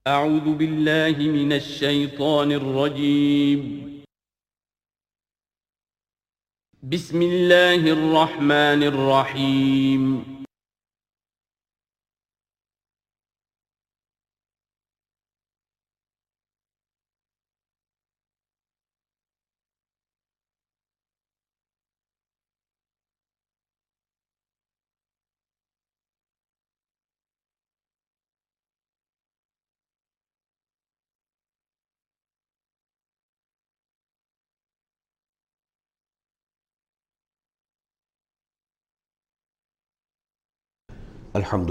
أعوذ بالله من الشيطان الرجيم. بسم الله الرحمن الرحيم. الحمد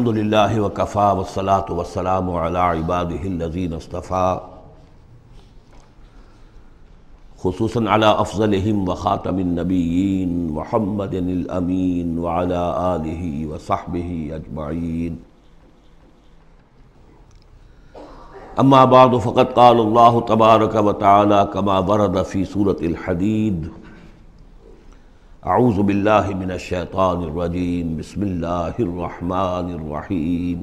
للہ وکفیٰ والصلاة والسلام علی عبادہ الذین اصطفیٰ، خصوصاً علی افضلہم وخاتم النبیین محمد الامین وعلی آلہ وصحبہ اجمعین. اما بعد فقد قال اللہ تبارک وتعالی کما ورد فی سورۃ الحدید: اعوذ باللہ من الشیطان الرجیم، بسم اللہ الرحمن الرحیم.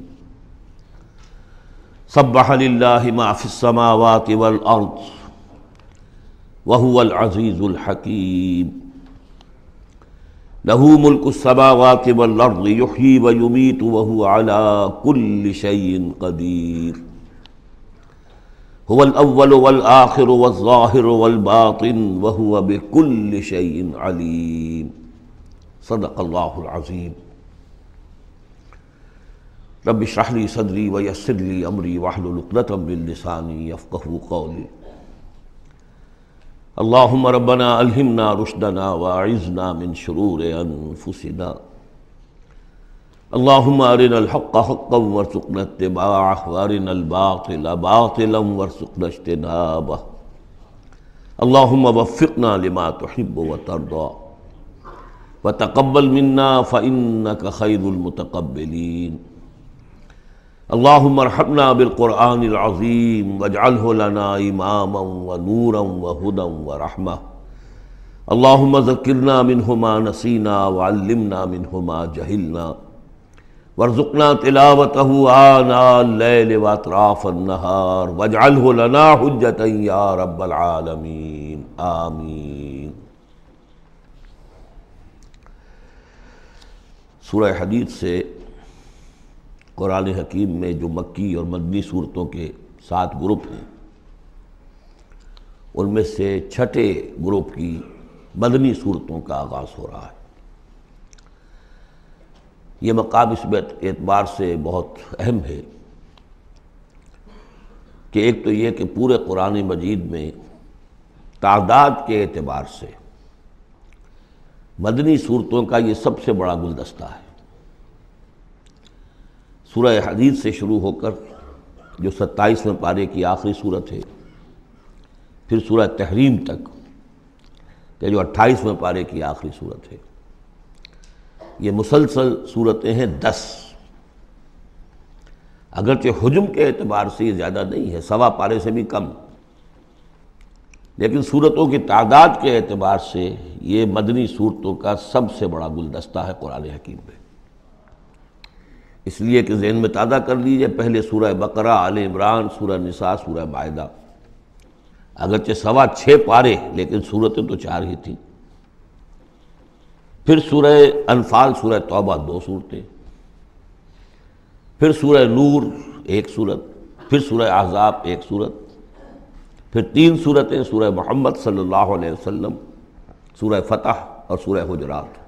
سبح للہ ما فی السماوات والارض وہو العزیز الحکیم. لہ ملک السماوات والارض یحیی ویمیت وہو علی کل شیء قدیر. هو الاول والآخر والظاہر والباطن وهو بكل شيء علیم. صدق اللہ العظیم. رب اشرح لي صدری ویسر لي امری واحلل عقدۃ من لسانی یفقہوا قولی. اللہم ربنا الہمنا رشدنا واعذنا من شرور انفسنا. اللہم ارنا الحق حقا وارزقنا اتباعہ وارنا الباطل باطلا وارزقنا اجتنابہ. اللہم وفقنا لما تحب وترضى وتقبل منا فإنك خیر المتقبلین. اللہم ارحمنا بالقرآن العظیم واجعلہ لنا اماما ونورا وہدى ورحمہ. اللہم ذکرنا منہ ما نسینا وعلمنا منہ ما جہلنا وارزقنا تلاوتہ آناء اللیل واطراف النہار واجعلہ لنا حجتا یا رب العالمین، آمین. سورہ حدید سے قرآن حکیم میں جو مکی اور مدنی صورتوں کے 7 گروپ ہیں، ان میں سے چھٹے گروپ کی مدنی صورتوں کا آغاز ہو رہا ہے. یہ مقام اس اعتبار سے بہت اہم ہے کہ ایک تو یہ کہ پورے قرآن مجید میں تعداد کے اعتبار سے مدنی صورتوں کا یہ سب سے بڑا گلدستہ ہے. سورہ حدید سے شروع ہو کر جو 27ویں پارے کی آخری صورت ہے، پھر سورہ تحریم تک کہ جو 28ویں پارے کی آخری صورت ہے، یہ مسلسل صورتیں ہیں 10. اگرچہ حجم کے اعتبار سے یہ زیادہ نہیں ہے، 1.25 پارے سے بھی کم، لیکن صورتوں کی تعداد کے اعتبار سے یہ مدنی صورتوں کا سب سے بڑا گلدستہ ہے قرآن حکیم میں. اس لیے کہ ذہن میں تازہ کر لیجئے، پہلے سورہ بقرہ، آل عمران، سورہ نساء، سورہ مائدہ، اگرچہ 6.25 پارے لیکن صورتیں تو 4 ہی تھیں. پھر سورہ انفال، سورہ توبہ 2 صورتیں، پھر سورہ نور 1 صورت، پھر سورہ احزاب 1 صورت، پھر 3 صورتیں سورہ محمد صلی اللہ علیہ وسلم، سورہ فتح اور سورہ حجرات.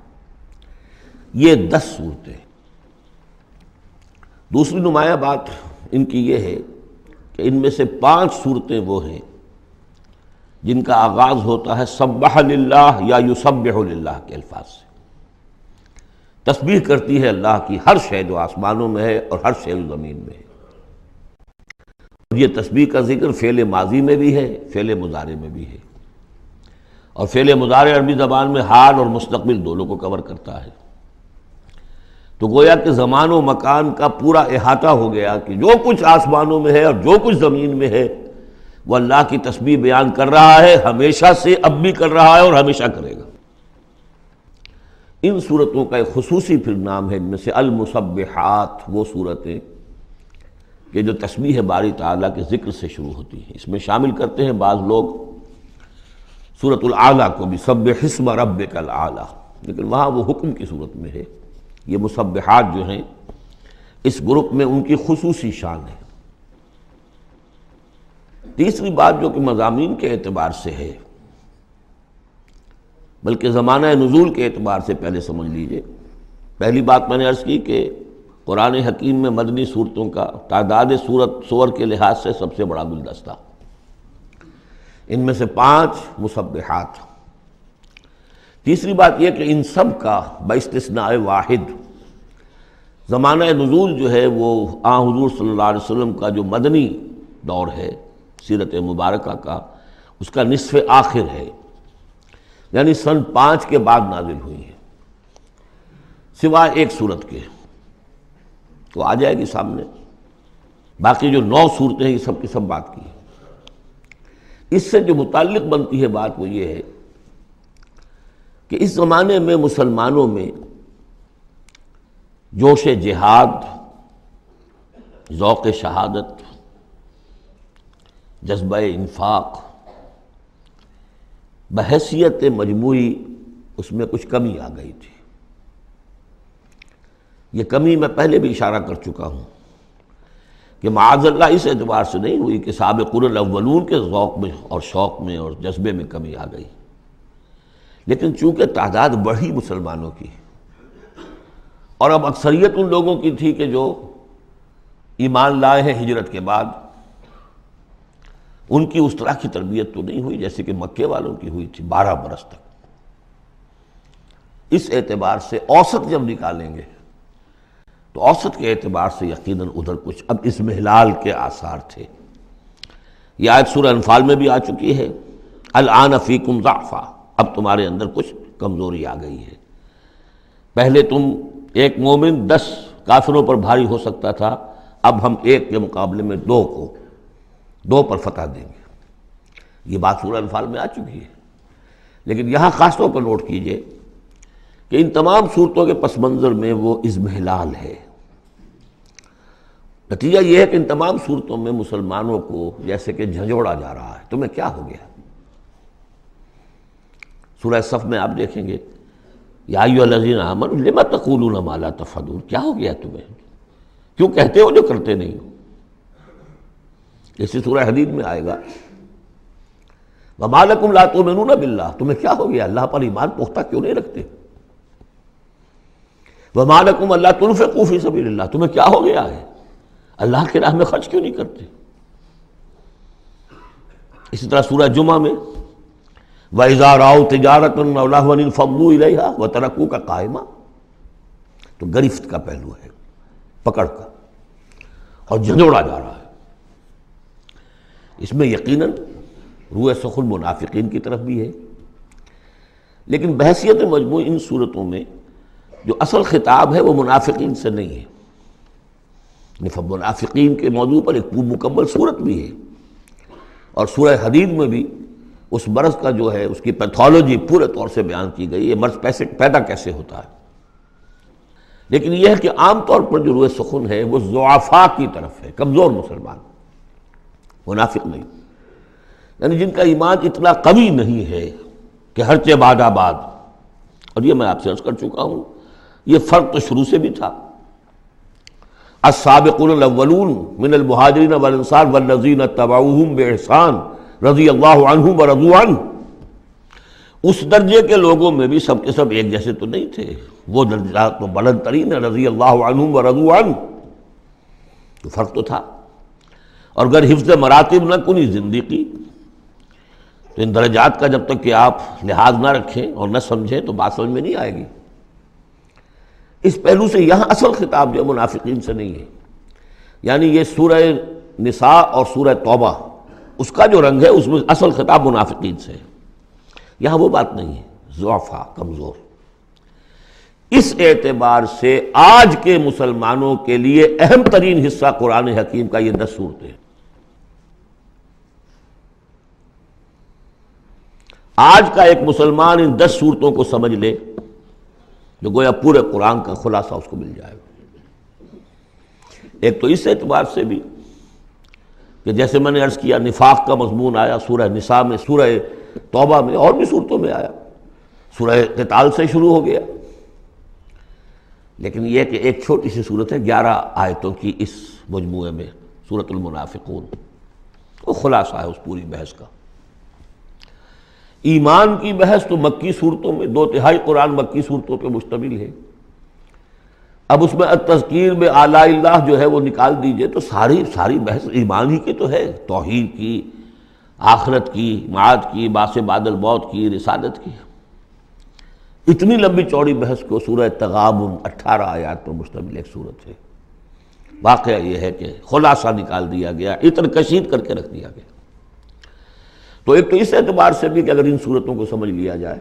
یہ 10 صورتیں. دوسری نمایاں بات ان کی یہ ہے کہ ان میں سے 5 صورتیں وہ ہیں جن کا آغاز ہوتا ہے سبح للہ یا یسبح للہ کے الفاظ سے. تسبیح کرتی ہے اللہ کی ہر شے جو آسمانوں میں ہے اور ہر شے جو زمین میں ہے. یہ تسبیح کا ذکر فعل ماضی میں بھی ہے، فعل مضارع میں بھی ہے، اور فعل مضارع عربی زبان میں حال اور مستقبل دونوں کو کور کرتا ہے. تو گویا کہ زمان و مکان کا پورا احاطہ ہو گیا کہ جو کچھ آسمانوں میں ہے اور جو کچھ زمین میں ہے وہ اللہ کی تسبیح بیان کر رہا ہے، ہمیشہ سے، اب بھی کر رہا ہے اور ہمیشہ کرے گا. ان صورتوں کا ایک خصوصی پھر نام ہے، ان میں سے المسبحات، وہ صورتیں کہ جو تسبیح باری تعالیٰ کے ذکر سے شروع ہوتی ہیں۔ اس میں شامل کرتے ہیں بعض لوگ سورۃ الاعلیٰ کو بھی، سبح اسم ربک الاعلیٰ، لیکن وہاں وہ حکم کی صورت میں ہے۔ یہ مسبحات جو ہیں اس گروپ میں ان کی خصوصی شان ہے۔ تیسری بات جو کہ مضامین کے اعتبار سے ہے، بلکہ زمانہ نزول کے اعتبار سے پہلے سمجھ لیجئے۔ پہلی بات میں نے عرض کی کہ قرآن حکیم میں مدنی صورتوں کا تعداد سور کے لحاظ سے سب سے بڑا گلدستہ، ان میں سے 5 مسبحات۔ تیسری بات یہ کہ ان سب کا باستثناء واحد زمانہ نزول جو ہے وہ حضور صلی اللہ علیہ وسلم کا جو مدنی دور ہے سیرت مبارکہ کا، اس کا نصف آخر ہے، یعنی سن 5 کے بعد نازل ہوئی ہے، سوائے ایک صورت کے، تو آ جائے گی سامنے۔ باقی جو 9 صورتیں ہیں یہ سب کی سب بات کی ہے۔ اس سے جو متعلق بنتی ہے بات وہ یہ ہے کہ اس زمانے میں مسلمانوں میں جوش جہاد، ذوق شہادت، جذبہ انفاق، بحیثیت مجموعی اس میں کچھ کمی آ گئی تھی۔ یہ کمی میں پہلے بھی اشارہ کر چکا ہوں کہ معاذ اللہ اس اعتبار سے نہیں ہوئی کہ سابقون الاولون کے ذوق میں اور شوق میں اور جذبے میں کمی آ گئی، لیکن چونکہ تعداد بڑھی مسلمانوں کی، اور اب اکثریت ان لوگوں کی تھی کہ جو ایمان لائے ہیں ہجرت کے بعد، ان کی اس طرح کی تربیت تو نہیں ہوئی جیسے کہ مکے والوں کی ہوئی تھی 12 برس تک۔ اس اعتبار سے اوسط جب نکالیں گے تو اوسط کے اعتبار سے یقیناً ادھر کچھ اب اضمحلال کے آثار تھے۔ یہ آیت سورہ انفال میں بھی آ چکی ہے، الآن فیکم ضعف، اب تمہارے اندر کچھ کمزوری آ گئی ہے۔ پہلے تم ایک مومن 10 کافروں پر بھاری ہو سکتا تھا، اب ہم ایک کے مقابلے میں 2 پر فتح دیں گے۔ یہ بات سورہ انفال میں آ چکی ہے، لیکن یہاں خاص طور پر نوٹ کیجئے کہ ان تمام صورتوں کے پس منظر میں وہ اضمحلال ہے۔ نتیجہ یہ ہے کہ ان تمام صورتوں میں مسلمانوں کو جیسے کہ جھنجھوڑا جا رہا ہے، تمہیں کیا ہو گیا؟ سورہ صف میں آپ دیکھیں گے، یا ایھا الذین آمنوا لم تقولون ما لا تفعلون، کیا ہو گیا تمہیں؟ کیوں کہتے ہو جو کرتے نہیں ہو؟ اسی سورہ حدید میں آئے گا، وما لکم لا تؤمنون باللہ، تمہیں کیا ہو گیا؟ اللہ پر ایمان پختہ کیوں نہیں رکھتے؟ وما لکم الا تنفقوا فی سبیل اللہ، تمہیں کیا ہو گیا ہے؟ اللہ کی راہ میں خرچ کیوں نہیں کرتے؟ اسی طرح سورہ جمعہ میں وَإِذَا رَأَوْا تِجَارَةً أَوْ لَهْوًا انفضوا إِلَيْهَا وَتَرَكُوكَ قَائِمًا، تو گرفت کا پہلو ہے، پکڑ کا، اور جھنجھوڑا جا رہا ہے۔ اس میں یقیناً روح سخن منافقین کی طرف بھی ہے، لیکن بحیثیت مجموع ان صورتوں میں جو اصل خطاب ہے وہ منافقین سے نہیں ہے۔ منافقین کے موضوع پر ایک مکمل صورت بھی ہے، اور سورہ حدید میں بھی اس مرض کا جو ہے اس کی پیتھولوجی پورے طور سے بیان کی گئی، یہ مرض پیدا کیسے ہوتا ہے۔ لیکن یہ ہے کہ عام طور پر جو روح سخن ہے وہ ضعفاء کی طرف ہے، کمزور مسلمان، منافق نہیں، یعنی جن کا ایمان اتنا قوی نہیں ہے کہ ہر چہ باد آباد۔ اور یہ میں آپ سے عرض کر چکا ہوں، یہ فرق تو شروع سے بھی تھا۔ السابقون الاولون من المہاجرین والانصار والذین اتبعوہم باحسان رضی اللہ عنہم ورضوا عنہ، اس درجے کے لوگوں میں بھی سب کے سب ایک جیسے تو نہیں تھے، وہ درجات تو بلند ترین ہے، رضی اللہ عنہم ورضوا عنہ، تو فرق تو تھا۔ اور اگر حفظ مراتب نہ کنی زندگی، تو ان درجات کا جب تک کہ آپ لحاظ نہ رکھیں اور نہ سمجھیں تو بات سمجھ میں نہیں آئے گی۔ اس پہلو سے یہاں اصل خطاب جو منافقین سے نہیں ہے، یعنی یہ سورہ نساء اور سورہ توبہ اس کا جو رنگ ہے اس میں اصل خطاب منافقین سے ہے، یہاں وہ بات نہیں ہے، ضعفاء، کمزور۔ اس اعتبار سے آج کے مسلمانوں کے لیے اہم ترین حصہ قرآن حکیم کا یہ 10 صورتیں ہیں۔ آج کا ایک مسلمان ان 10 صورتوں کو سمجھ لے، تو گویا پورے قرآن کا خلاصہ اس کو مل جائے گا۔ ایک تو اس اعتبار سے بھی کہ جیسے میں نے عرض کیا نفاق کا مضمون آیا سورہ نساء میں، سورہ توبہ میں، اور بھی صورتوں میں آیا، سورہ قتال سے شروع ہو گیا، لیکن یہ کہ ایک چھوٹی سی صورت ہے 11 آیتوں کی اس مجموعے میں، سورۃ المنافقون، وہ خلاصہ ہے اس پوری بحث کا۔ ایمان کی بحث تو مکی صورتوں میں 2/3 قرآن مکی صورتوں پہ مشتمل ہے، اب اس میں التذکیر میں آلاء اللہ جو ہے وہ نکال دیجئے تو ساری بحث ایمان ہی کی تو ہے، توحید کی، آخرت کی، معاد کی، باعث بعد الموت کی، رسالت کی۔ اتنی لمبی چوڑی بحث کو سورہ تغابن 18 آیات پر مشتمل ایک صورت ہے۔ واقعہ یہ ہے کہ خلاصہ نکال دیا گیا، اتر کشید کر کے رکھ دیا گیا۔ تو ایک تو اس اعتبار سے بھی کہ اگر ان صورتوں کو سمجھ لیا جائے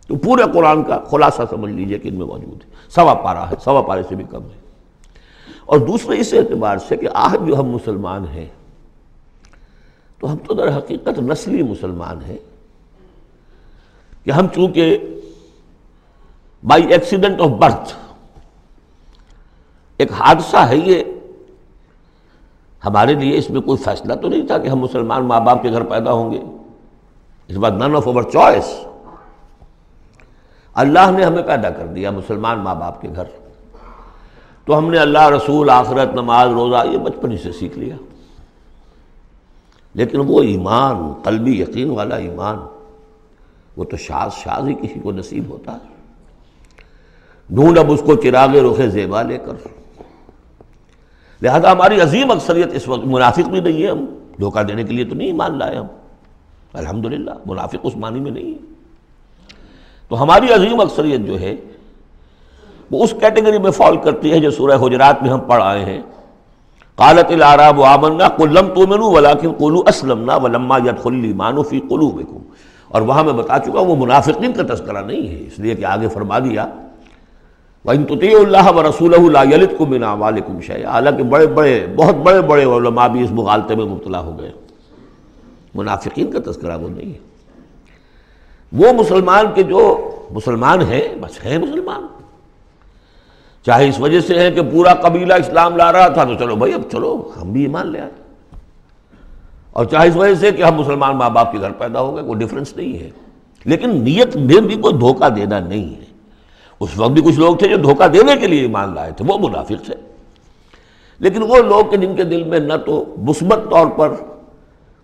تو پورے قرآن کا خلاصہ سمجھ لیجئے کہ ان میں موجود ہے، 1.25 پارہ ہے، 1.25 پارے سے بھی کم ہے۔ اور دوسرے اس اعتبار سے کہ آج جو ہم مسلمان ہیں تو ہم تو در حقیقت نسلی مسلمان ہیں کہ ہم چونکہ بائی ایکسیڈنٹ آف برتھ، ایک حادثہ ہے یہ، ہمارے لیے اس میں کوئی فیصلہ تو نہیں تھا کہ ہم مسلمان ماں باپ کے گھر پیدا ہوں گے، اس بات نن آف اوور چوائس، اللہ نے ہمیں پیدا کر دیا مسلمان ماں باپ کے گھر، تو ہم نے اللہ، رسول، آخرت، نماز، روزہ یہ بچپن ہی سے سیکھ لیا، لیکن وہ ایمان، قلبی یقین والا ایمان، وہ تو شاذ ہی کسی کو نصیب ہوتا ہے۔ ڈھونڈ اب اس کو چراغ رخ زیبا لے کر، لہذا ہماری عظیم اکثریت اس وقت منافق بھی نہیں ہے، ہم دھوکہ دینے کے لیے تو نہیں ایمان لائے ہم، الحمدللہ منافق اس معنی میں نہیں ہے۔ تو ہماری عظیم اکثریت جو ہے وہ اس کیٹیگری میں فال کرتی ہے جو سورہ حجرات میں ہم پڑھ آئے ہیں، قالت الاعراب آمنا قل لم تؤمنوا ولکن قولوا اسلمنا ولما يدخل الايمان في قلوبكم، اور وہاں میں بتا چکا وہ منافقین کا تذکرہ نہیں ہے، اس لیے کہ آگے فرما دیا وَإِن تُطِيعُوا اللَّهَ وَرَسُولَهُ لَا يَلِدْكُم مِّنْ أَعْمَالِكُمْ شَيْئًا، حالانکہ بہت بڑے علماء بھی اس مغالطے میں مبتلا ہو گئے، منافقین کا تذکرہ وہ نہیں ہے، وہ مسلمان کے جو مسلمان ہیں بس ہیں مسلمان، چاہے اس وجہ سے ہے کہ پورا قبیلہ اسلام لا رہا تھا تو چلو بھائی اب چلو ہم بھی ایمان لے آئے، اور چاہے اس وجہ سے کہ ہم مسلمان ماں باپ کے گھر پیدا ہو گئے، کوئی ڈفرنس نہیں ہے، لیکن نیت میں بھی کوئی دھوکہ دینا نہیں ہے۔ اس وقت بھی کچھ لوگ تھے جو دھوکہ دینے کے لیے ایمان لائے تھے، وہ منافق تھے، لیکن وہ لوگ کہ جن کے دل میں نہ تو مثبت طور پر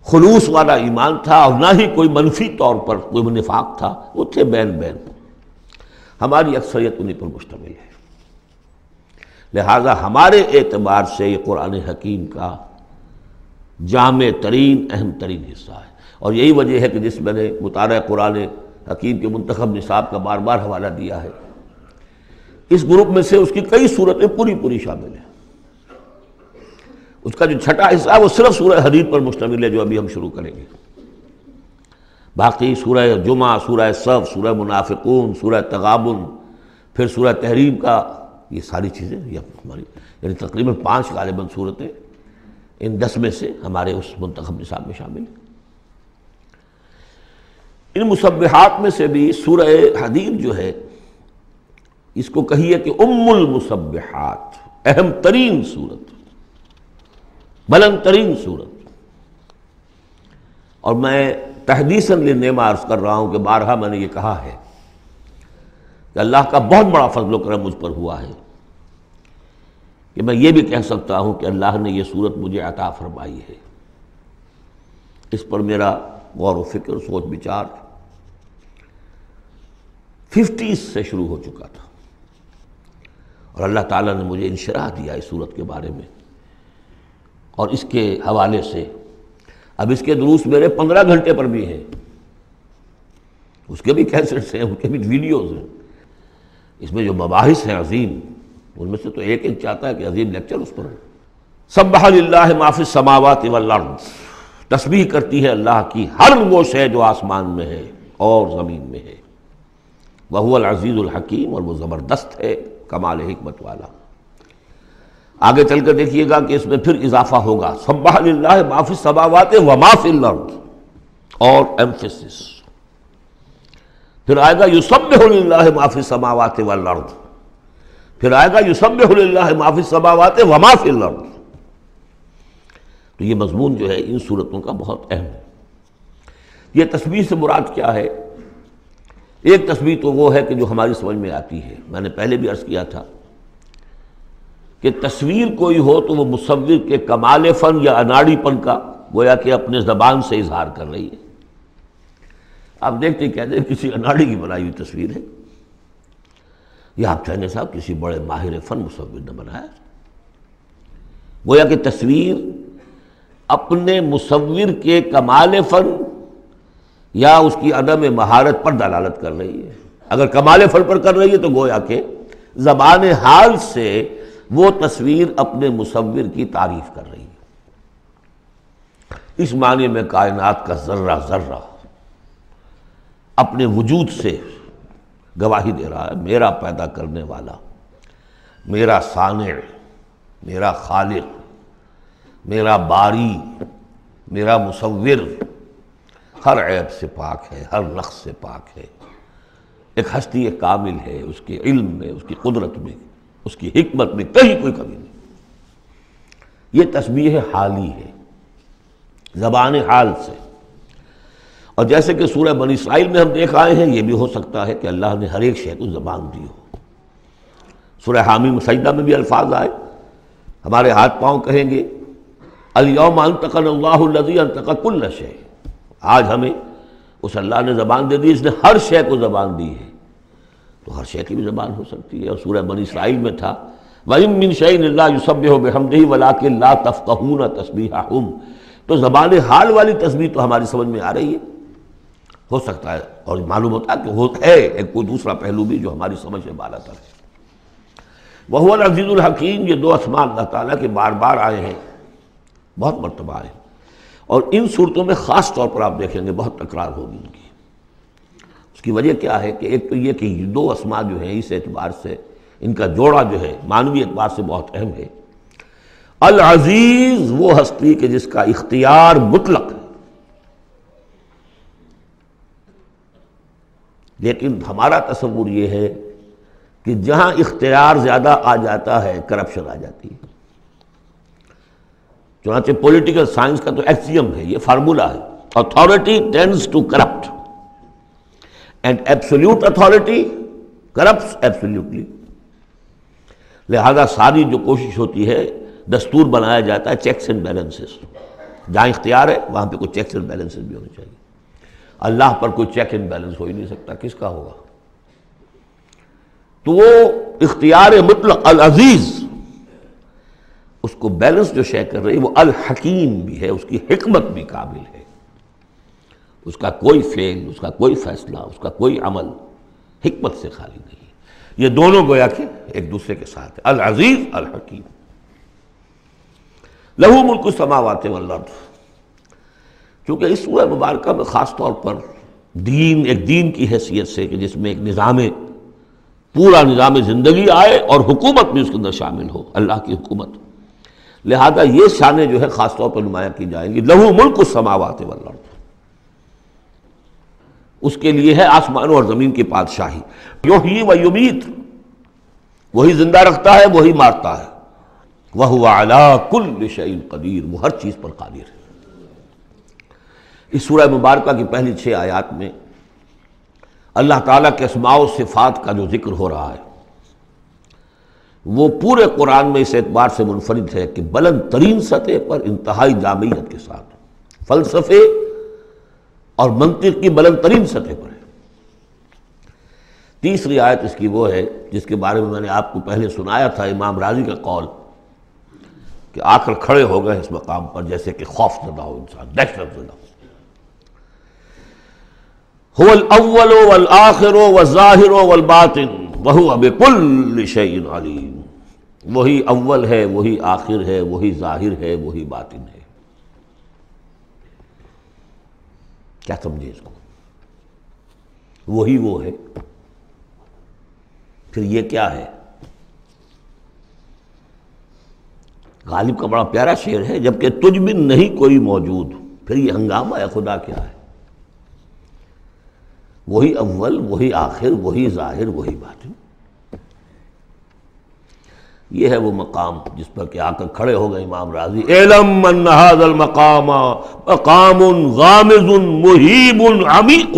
خلوص والا ایمان تھا اور نہ ہی کوئی منفی طور پر کوئی نفاق تھا، وہ تھے بین بین، ہماری اکثریت انہیں پر مشتمل ہے۔ لہذا ہمارے اعتبار سے یہ قرآن حکیم کا جامع ترین اہم ترین حصہ ہے، اور یہی وجہ ہے کہ جس میں نے مطالعہ قرآن حکیم کے منتخب نصاب کا بار بار حوالہ دیا ہے، اس گروپ میں سے اس کی کئی صورتیں پوری شامل ہیں۔ اس کا جو چھٹا حصہ ہے وہ صرف سورہ حدید پر مشتمل ہے جو ابھی ہم شروع کریں گے، باقی سورہ جمعہ، سورہ صف، سورہ منافقون، سورہ تغابن، پھر سورہ تحریم کا، یہ ساری چیزیں یہ ہماری یعنی تقریباً 5 غالباً صورتیں ان 10 میں سے ہمارے اس منتخب نصاب میں شامل ہیں۔ ان مسبحات میں سے بھی سورہ حدید جو ہے اس کو کہیے کہ ام المسبحات، اہم ترین صورت، بلند ترین صورت، اور میں تحدیثاً للنعمہ عرض کر رہا ہوں کہ بارہا میں نے یہ کہا ہے کہ اللہ کا بہت بڑا فضل و کرم مجھ پر ہوا ہے کہ میں یہ بھی کہہ سکتا ہوں کہ اللہ نے یہ صورت مجھے عطا فرمائی ہے۔ اس پر میرا غور و فکر، سوچ بچار 50s سے شروع ہو چکا تھا، اور اللہ تعالیٰ نے مجھے انشراح دیا اس صورت کے بارے میں، اور اس کے حوالے سے اب اس کے دروس میرے 15 گھنٹے پر بھی ہیں، اس کے بھی کیسٹس ہیں، ان کے بھی ویڈیوز ہیں، اس میں جو مباحث ہیں عظیم، ان میں سے تو ایک چاہتا ہے کہ عظیم لیکچر اس پر ہو۔ سبح للہ ما فی السماوات والارض، تسبیح کرتی ہے اللہ کی ہر وہ شے جو آسمان میں ہے اور زمین میں ہے، وہو العزیز الحکیم، اور وہ زبردست ہے، کمال حکمت والا۔ آگے چل کر دیکھیے گا کہ اس میں پھر اضافہ ہوگا، سبح للہ ما فی السماوات وما فی الارض، اور ایمفیسس، پھر آئے گا یسبح للہ ما فی السماوات والارض، پھر آئے گا یسبح للہ ما فی السماوات وما فی الارض۔ تو یہ مضمون جو ہے ان صورتوں کا بہت اہم ہے۔ یہ تسبیح سے مراد کیا ہے؟ ایک تسبیح تو وہ ہے کہ جو ہماری سمجھ میں آتی ہے، میں نے پہلے بھی عرض کیا تھا کہ تصویر کوئی ہو تو وہ مصور کے کمال فن یا اناڑی پن کا گویا کہ اپنے زبان سے اظہار کر رہی ہے۔ آپ دیکھتے ہی کہتے ہیں کسی اناڑی کی بنائی ہوئی تصویر ہے، یا آپ چاہنے صاحب کسی بڑے ماہر فن مصور نے بنایا۔ گویا کہ تصویر اپنے مصور کے کمال فن یا اس کی عدم مہارت پر دلالت کر رہی ہے۔ اگر کمال فن پر کر رہی ہے تو گویا کہ زبان حال سے وہ تصویر اپنے مصور کی تعریف کر رہی ہے۔ اس معنی میں کائنات کا ذرہ ذرہ اپنے وجود سے گواہی دے رہا ہے، میرا پیدا کرنے والا، میرا صانع، میرا خالق، میرا باری، میرا مصور ہر عیب سے پاک ہے، ہر نقص سے پاک ہے، ایک ہستی کامل ہے، اس کے علم میں، اس کی قدرت میں، اس کی حکمت میں کہیں کوئی کمی نہیں۔ یہ تسبیح حالی ہے، زبان حال سے۔ اور جیسے کہ سورہ بنی اسرائیل میں ہم دیکھ آئے ہیں، یہ بھی ہو سکتا ہے کہ اللہ نے ہر ایک شے کو زبان دی ہو۔ سورہ حامیم سجدہ میں بھی الفاظ آئے، ہمارے ہاتھ پاؤں کہیں گے الیوم انطقنا اللہ الذی انطق کل شیء، آج ہمیں اس اللہ نے زبان دے دی، اس نے ہر شے کو زبان دی ہے، تو ہر شے کی بھی زبان ہو سکتی ہے۔ اور سورہ بنی اسرائیل میں تھا وَإِن مِّن شَيْءٍ إِلَّا يُسَبِّحُ بِحَمْدِهِ وَلَٰكِن لَّا تَفْقَهُونَ تَسْبِيحَهُمْ، تو زبان حال والی تسبیح تو ہماری سمجھ میں آ رہی ہے، ہو سکتا ہے اور معلوم ہوتا ہے کہ ہے ایک کوئی دوسرا پہلو بھی جو ہماری سمجھ سے بالا تر ہے۔ وَهُوَ الْعَزِيزُ الْحَكِيمُ، یہ دو اسماء اللہ تعالیٰ کے بار بار آئے ہیں، بہت مرتبہ آئے ہیں، اور ان صورتوں میں خاص طور پر آپ دیکھیں گے بہت تکرار ہوگی ان کی۔ اس کی وجہ کیا ہے کہ ایک تو یہ کہ یہ دو اسماء جو ہیں اس اعتبار سے ان کا جوڑا جو ہے معنوی اعتبار سے بہت اہم ہے۔ العزیز وہ ہستی کہ جس کا اختیار مطلق ہے، لیکن ہمارا تصور یہ ہے کہ جہاں اختیار زیادہ آ جاتا ہے کرپشن آ جاتی ہے۔ چنانچہ پولیٹیکل سائنس کا تو ایکسیم ہے، یہ فارمولا ہے، authority tends to corrupt and absolute authority corrupts absolutely۔ لہذا ساری جو کوشش ہوتی ہے، دستور بنایا جاتا ہے چیکس اینڈ بیلنسز، جہاں اختیار ہے وہاں پہ کوئی چیکس اینڈ بیلنسز بھی ہونے چاہیے۔ اللہ پر کوئی چیک اینڈ بیلنس ہو ہی نہیں سکتا، کس کا ہوگا؟ تو وہ اختیار مطلق العزیز، اس کو بیلنس جو شے کر رہی ہے وہ الحکیم بھی ہے، اس کی حکمت بھی کامل ہے، اس کا کوئی فعل، اس کا کوئی فیصلہ، اس کا کوئی عمل حکمت سے خالی نہیں ہے۔ یہ دونوں گویا کہ ایک دوسرے کے ساتھ ہے، العزیز الحکیم۔ لہو ملک السماوات والارض، کیونکہ اس سورہ مبارکہ میں خاص طور پر دین، ایک دین کی حیثیت سے کہ جس میں ایک نظام، پورا نظام زندگی آئے اور حکومت بھی اس کے اندر شامل ہو، اللہ کی حکومت، لہذا یہ شانیں جو ہے خاص طور پر نمایاں کی جائیں گی۔ لہو ملک السماوات والارض، اس کے لیے ہے آسمانوں اور زمین کی بادشاہی۔ یحیی و یمیت، وہی زندہ رکھتا ہے، وہی مارتا ہے۔ وہو علی کل شیء قدیر، وہ ہر چیز پر قادر ہے۔ اس سورہ مبارکہ کی پہلی 6 آیات میں اللہ تعالیٰ کے اسماء و صفات کا جو ذکر ہو رہا ہے وہ پورے قرآن میں اس اعتبار سے منفرد ہے کہ بلند ترین سطح پر انتہائی جامعیت کے ساتھ فلسفے اور منطق کی بلند ترین سطح پر ہے۔ تیسری آیت اس کی وہ ہے جس کے بارے میں نے آپ کو پہلے سنایا تھا، امام راضی کا قول کہ آ کر کھڑے ہو گئے اس مقام پر جیسے کہ خوف زدہ ہو انسان، دہشت زدہ ہو۔ هو الاول والآخر والظاہر والباطن وهو بكل شيء علیم، وہی اول ہے، وہی آخر ہے، وہی ظاہر ہے، وہی باطن ہے۔ کیا سمجھے اس کو؟ وہی وہ ہے، پھر یہ کیا ہے؟ غالب کا بڑا پیارا شعر ہے، جبکہ تجھ بن نہیں کوئی موجود، پھر یہ ہنگامہ ہے خدا کیا ہے؟ وہی اول، وہی آخر، وہی ظاہر، وہی باطن۔ یہ ہے وہ مقام جس پر کہ آ کر کھڑے ہو گئے امام راضی، اعلم ان ھذا المقام مقام غامض مہیب عمیق،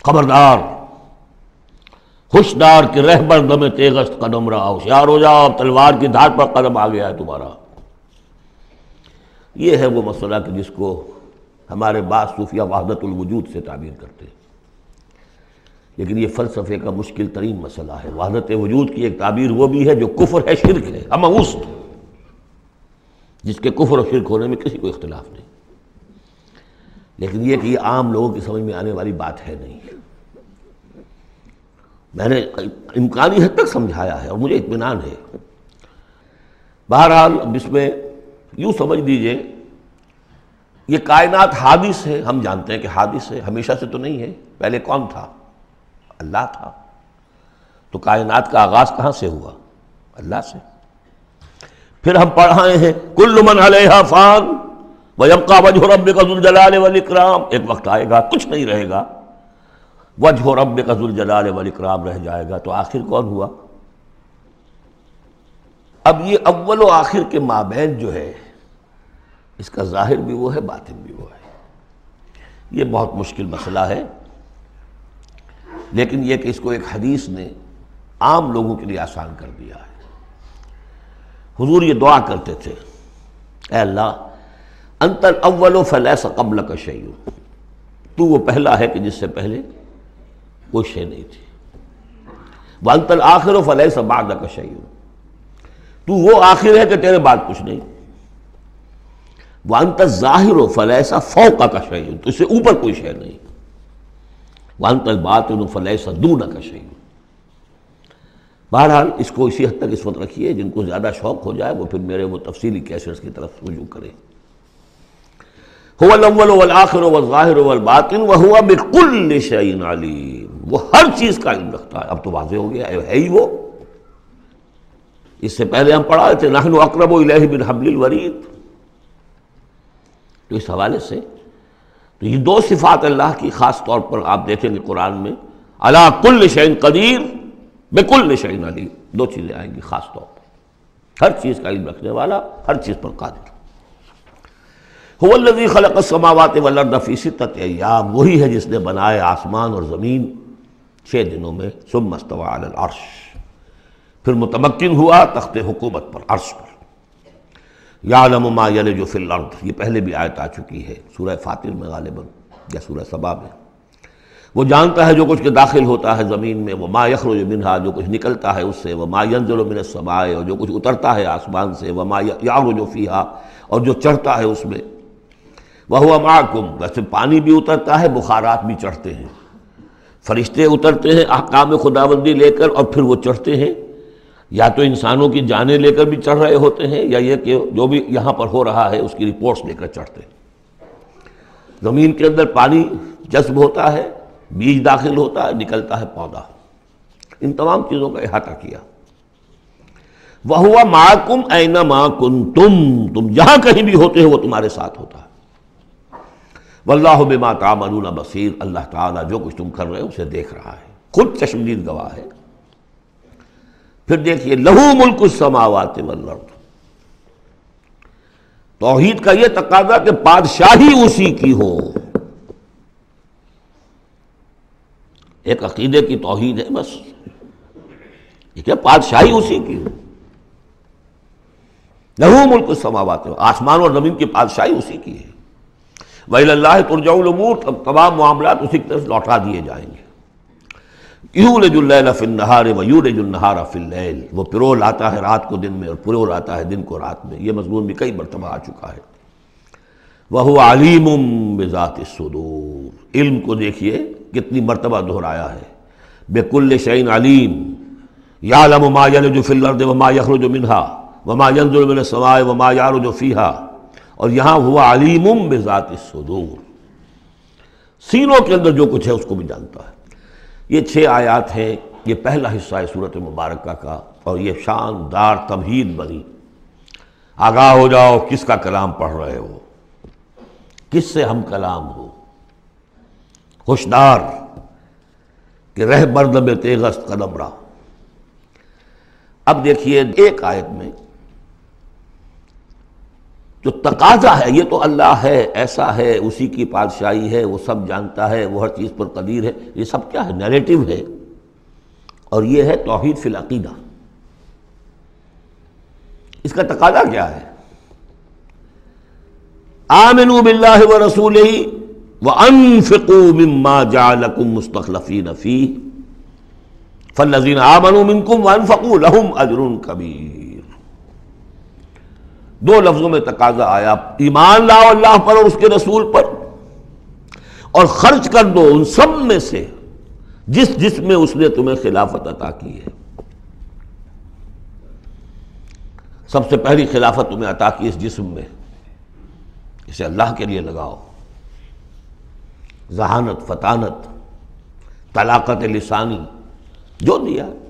خبردار، ہوشدار کہ رہبر دم تیغست قدم رہا، ہوشیار ہو جاؤ، تلوار کی دھار پر قدم آ گیا ہے تمہارا۔ یہ ہے وہ مسئلہ کہ جس کو ہمارے بعض صوفیہ وحدت الوجود سے تعبیر کرتے ہیں، لیکن یہ فلسفے کا مشکل ترین مسئلہ ہے۔ وحدت وجود کی ایک تعبیر وہ بھی ہے جو کفر ہے، شرک ہے، اما وسط، جس کے کفر اور شرک ہونے میں کسی کو اختلاف نہیں، لیکن یہ کہ یہ عام لوگوں کی سمجھ میں آنے والی بات ہے نہیں۔ میں نے امکانی حد تک سمجھایا ہے اور مجھے اطمینان ہے۔ بہرحال اب اس میں یوں سمجھ دیجئے، یہ کائنات حادث ہے، ہم جانتے ہیں کہ حادث ہے، ہمیشہ سے تو نہیں ہے۔ پہلے کون تھا؟ اللہ تھا۔ تو کائنات کا آغاز کہاں سے ہوا؟ اللہ سے۔ پھر ہم پڑھائے ہیں کل من علیہا فان ویبقی وجہ ربک ذو الجلال والاکرام، ایک وقت آئے گا کچھ نہیں رہے گا، وجہ ربک ذو الجلال والاکرام رہ جائے گا۔ تو آخر کون ہوا؟ اب یہ اول و آخر کے مابین جو ہے، اس کا ظاہر بھی وہ ہے، باطن بھی وہ ہے۔ یہ بہت مشکل مسئلہ ہے، لیکن یہ کہ اس کو ایک حدیث نے عام لوگوں کے لیے آسان کر دیا ہے۔ حضور یہ دعا کرتے تھے، اے اللہ انت الاول فلیس قبلک شیء، تو وہ پہلا ہے کہ جس سے پہلے کوئی شے نہیں تھی، وانت الآخر فلیس بعدک شیء، تو وہ آخر ہے کہ تیرے بعد کچھ نہیں، وانت الظاہر فلیس فوقک شیء، تو اس سے اوپر کوئی شے نہیں، وانت الباطن فلیس دونک شیء۔ بہرحال اس کو اسی حد تک اس وقت رکھیے، جن کو زیادہ شوق ہو جائے وہ پھر میرے وہ تفصیلی کیسٹس کی طرف رجوع کریں۔ هو الاول والآخر والظاہر والباطن وهو بكل شيء علیم، وہ ہر چیز کا علم رکھتا ہے۔ اب تو واضح ہو گیا ہے ہی وہ۔ اس سے پہلے ہم پڑھا تھے نحن اقرب الیہ من حبل الورید، تو اس حوالے سے تو یہ دو صفات اللہ کی خاص طور پر آپ دیکھیں گے قرآن میں، علی کل شیء قدیر بکل شیء علیم، دو چیزیں آئیں گی خاص طور پر، ہر چیز کا علم رکھنے والا، ہر چیز پر قادر۔ هو الذی خلق السماوات والارض فی ستۃ ایام، وہی ہے جس نے بنائے آسمان اور زمین 6 دنوں میں، ثم استوى علی العرش، پھر متمکن ہوا تخت حکومت پر، عرش پر۔ یعلم ما یلج فی الارض، یہ پہلے بھی آیت آ چکی ہے سورہ فاطر میں غالباً یا سورہ سبا میں۔ وہ جانتا ہے جو کچھ کہ داخل ہوتا ہے زمین میں، وما یخرج منہا، جو کچھ نکلتا ہے اس سے، وما ینزل من السماء، اور جو کچھ اترتا ہے آسمان سے، وما یعرج فیہا، اور جو چڑھتا ہے اس میں، وہو معکم، ویسے پانی بھی اترتا ہے، بخارات بھی چڑھتے ہیں، فرشتے اترتے ہیں احکام خداوندی لے کر، اور پھر وہ چڑھتے ہیں، یا تو انسانوں کی جانیں لے کر بھی چڑھ رہے ہوتے ہیں، یا یہ کہ جو بھی یہاں پر ہو رہا ہے اس کی رپورٹس لے کر چڑھتے ہیں۔ زمین کے اندر پانی جذب ہوتا ہے، بیج داخل ہوتا ہے، نکلتا ہے پودا، ان تمام چیزوں کا احاطہ کیا۔ وَهُوَ مَعَكُمْ أَيْنَمَا كُنْتُمْ، تم جہاں کہیں بھی ہوتے ہو وہ تمہارے ساتھ ہوتا ہے۔ وَاللَّهُ بِمَا تَعْمَلُونَ بَصِيرٌ، اللہ تعالیٰ جو کچھ تم کر رہے ہو اسے دیکھ رہا ہے، خود چشمدید گواہ ہے۔ پھر دیکھیے لَهُ مُلْكُ السَّمَاوَاتِ وَالْأَرْضِ، توحید کا یہ تقاضا کہ بادشاہی اسی کی ہو، ایک عقیدے کی توحید ہے بس، یہ کہ بادشاہی اسی کی ہو، لَهُ مُلْكُ السَّمَاوَاتِ، آسمان اور زمین کی بادشاہی اسی کی ہے۔ وَإِلَى اللَّهِ تُرْجَعُ الْأُمُورُ، تمام معاملات اسی کی طرف لوٹا دیے جائیں گے۔ یولج اللیل فی النہار ویولج النہار فی اللیل، وہ پرو لاتا ہے رات کو دن میں اور پرو لاتا ہے دن کو رات میں، یہ مضمون بھی کئی مرتبہ آ چکا ہے۔ وَهُوَ عَلِيمٌ بِذَاتِ الصُّدُورِ، علم کو دیکھیے کتنی مرتبہ دہرایا ہے، بِكُلِّ شَيْءٍ عَلِيمٌ، يَعْلَمُ مَا يَلِجُ فِي الْأَرْضِ وَمَا يَخْرُجُ مِنْهَا وَمَا يَنزِلُ مِنَ السَّمَاءِ وَمَا يَعْرُجُ فِيهَا، اور یہاں ہوا علیم بذات الصدور، سینوں کے اندر جو کچھ ہے اس کو بھی جانتا ہے۔ یہ 6 آیات ہیں، یہ پہلا حصہ ہے سورۃ مبارکہ کا، اور یہ شاندار تمہید بنی، آگاہ ہو جاؤ کس کا کلام پڑھ رہے ہو، کس سے ہم کلام ہو۔ ہوشدار کہ رہ بردم تیغست قدم را۔ اب دیکھیے ایک آیت میں جو تقاضا ہے، یہ تو اللہ ہے، ایسا ہے، اسی کی بادشاہی ہے، وہ سب جانتا ہے، وہ ہر چیز پر قدیر ہے، یہ سب کیا ہے؟ نیریٹو ہے، اور یہ ہے توحید فی العقیدہ۔ اس کا تقاضا کیا ہے؟ آمنوا باللہ ورسولہ وانفقوا مما جعلکم مستخلفین فیہ فالذین آمنوا منکم وانفقوا لہم اجر کبیر۔ دو لفظوں میں تقاضا آیا، ایمان لاؤ اللہ پر اور اس کے رسول پر، اور خرچ کر دو ان سب میں سے جس میں اس نے تمہیں خلافت عطا کی ہے۔ سب سے پہلی خلافت تمہیں عطا کی اس جسم میں، اسے اللہ کے لیے لگاؤ۔ ذہانت، فطانت، طلاقت لسانی، جو دیا ہے،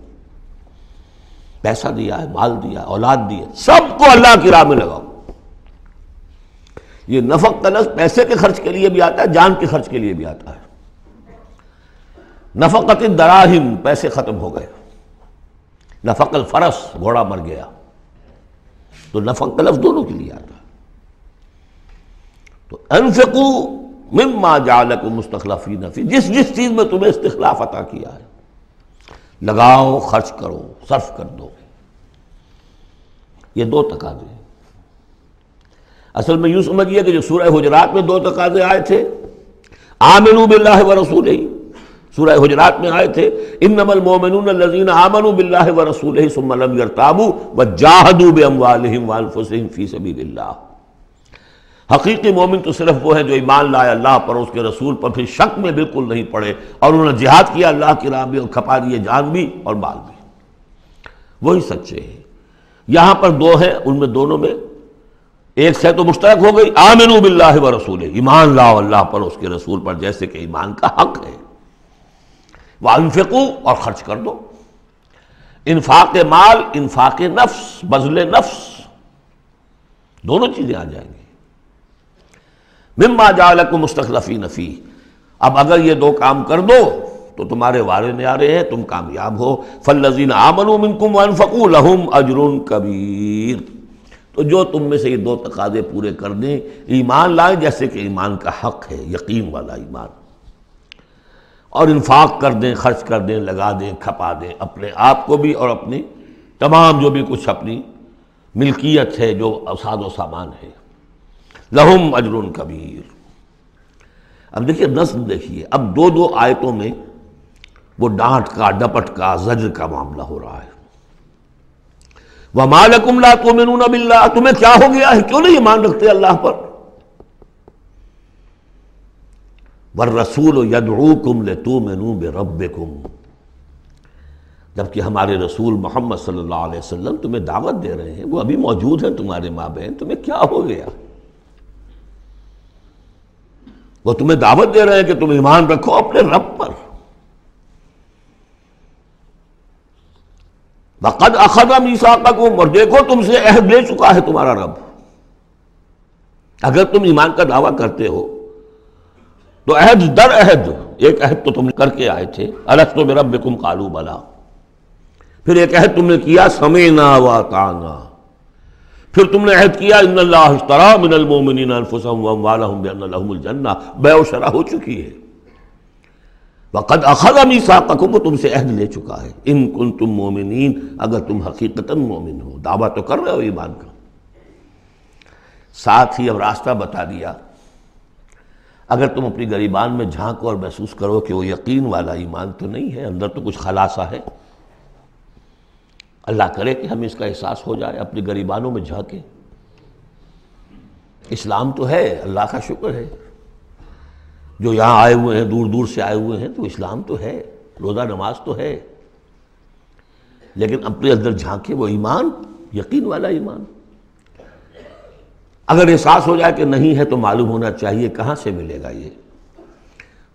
پیسہ دیا ہے، مال دیا ہے، اولاد دی ہے، سب کو اللہ کی راہ میں لگاؤ۔ یہ نفق کا لفظ پیسے کے خرچ کے لیے بھی آتا ہے، جان کے خرچ کے لیے بھی آتا ہے۔ نفقت الدراہم، پیسے ختم ہو گئے۔ نفق الفرس، گھوڑا مر گیا، تو نفق کا لفظ دونوں کے لیے آتا ہے۔ تو انفقوا مما جعلکم مستخلفین فی، جس چیز میں تمہیں استخلاف عطا کیا ہے لگاؤ، خرچ کرو، صرف کر دو۔ یہ دو تقاضے ہیں۔ اصل میں یوں سمجھیے کہ جو سورہ حجرات میں دو تقاضے آئے تھے، آمنوا باللہ ورسولہ، سورہ حجرات میں آئے تھے انما المؤمنون الذین آمنوا باللہ ورسولہ ثم لم یرتابوا وجاہدوا باموالہم وانفسہم فی سبیل اللہ۔ حقیقی مومن تو صرف وہ ہے جو ایمان لائے اللہ پر، اس کے رسول پر، پھر شک میں بالکل نہیں پڑے، اور انہوں نے جہاد کیا اللہ کی راہ میں اور کھپا دیے جان بھی اور مال بھی، وہی سچے ہیں۔ یہاں پر دو ہیں، ان میں دونوں میں ایک سے تو مشترک ہو گئی، آمنوا باللہ ورسولہ، ایمان لاؤ اللہ پر اس کے رسول پر جیسے کہ ایمان کا حق ہے۔ وانفقوا، اور خرچ کر دو، انفاق مال، انفاق نفس، بذل نفس، دونوں چیزیں آ جائیں گی۔ مما جعلکم مستخلفین فیہ، اب اگر یہ دو کام کر دو تو تمہارے وارے نیارے ہیں، تم کامیاب ہو۔ فالذین آمنوا منکم وانفقوا لہم اجر کبیر، تو جو تم میں سے یہ دو تقاضے پورے کر دیں، ایمان لائیں جیسے کہ ایمان کا حق ہے، یقین والا ایمان، اور انفاق کر دیں، خرچ کر دیں، لگا دیں، کھپا دیں، اپنے آپ کو بھی اور اپنی تمام جو بھی کچھ اپنی ملکیت ہے، جو ساز و سامان ہے، لہم اجر کبیر۔ اب دیکھیے نظم، دیکھیے اب دو دو آیتوں میں وہ ڈانٹ کا، ڈپٹ کا، زجر کا معاملہ ہو رہا ہے۔ وَمَا لَكُمْ لَا تُؤْمِنُونَ بِاللَّهِ، تمہیں کیا ہو گیا ہے، کیوں نہیں ایمان رکھتے اللہ پر؟ وَالرَّسُولُ يَدْعُوكُمْ لِتُؤْمِنُوا بِرَبِّكُمْ، جبکہ ہمارے رسول محمد صلی اللہ علیہ وسلم تمہیں دعوت دے رہے ہیں، وہ ابھی موجود ہیں تمہارے مابین، تمہیں کیا ہو گیا؟ وہ تمہیں دعوت دے رہے ہیں کہ تم ایمان رکھو اپنے رب پر۔ وَقَدْ أَخَذَ مِيثَاقَكُمْ، اور دیکھو تم سے عہد لے چکا ہے تمہارا رب۔ اگر تم ایمان کا دعویٰ کرتے ہو تو عہد در عہد، ایک عہد تو تم کر کے آئے تھے، أَلَسْتُ بِرَبِّكُمْ قَالُوا بَلَىٰ، پھر ایک عہد تم نے کیا سَمِعْنَا وَأَطَعْنَا، پھر تم نے عہد کیا ان اللہ اشترى من المؤمنین انفسهم واموالهم بان لهم الجنہ، بیع و شرح ہو چکی ہے۔ وقد اخذ میثاقکم، وہ تم سے عہد لے چکا ہے، ان کنتم مؤمنین، اگر تم حقیقتاً مومن ہو، دعویٰ تو کر رہے ہو ایمان کا۔ ساتھ ہی اب راستہ بتا دیا، اگر تم اپنی گریبان میں جھانکو اور محسوس کرو کہ وہ یقین والا ایمان تو نہیں ہے، اندر تو کچھ خلاصہ ہے، اللہ کرے کہ ہمیں اس کا احساس ہو جائے، اپنی گریبانوں میں جھانکیں۔ اسلام تو ہے، اللہ کا شکر ہے، جو یہاں آئے ہوئے ہیں، دور دور سے آئے ہوئے ہیں، تو اسلام تو ہے، روزہ نماز تو ہے، لیکن اپنے اندر جھانکے وہ ایمان، یقین والا ایمان۔ اگر احساس ہو جائے کہ نہیں ہے تو معلوم ہونا چاہیے کہاں سے ملے گا یہ۔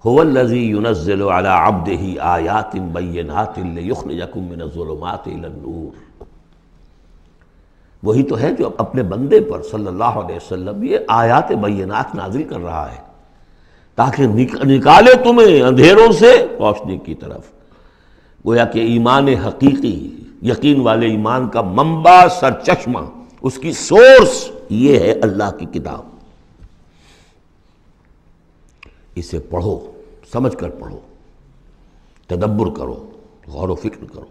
هو الذی ينزل على عبده آیات بینات لیخرجکم من الظلمات الى النور، وہی تو ہے جو اپنے بندے پر صلی اللہ علیہ وسلم یہ آیات بینات نازل کر رہا ہے تاکہ نکالے تمہیں اندھیروں سے روشنی کی طرف۔ گویا کہ ایمان حقیقی، یقین والے ایمان کا منبع، سرچشمہ، اس کی سورس یہ ہے اللہ کی کتاب۔ اسے پڑھو، سمجھ کر پڑھو، تدبر کرو، غور و فکر کرو،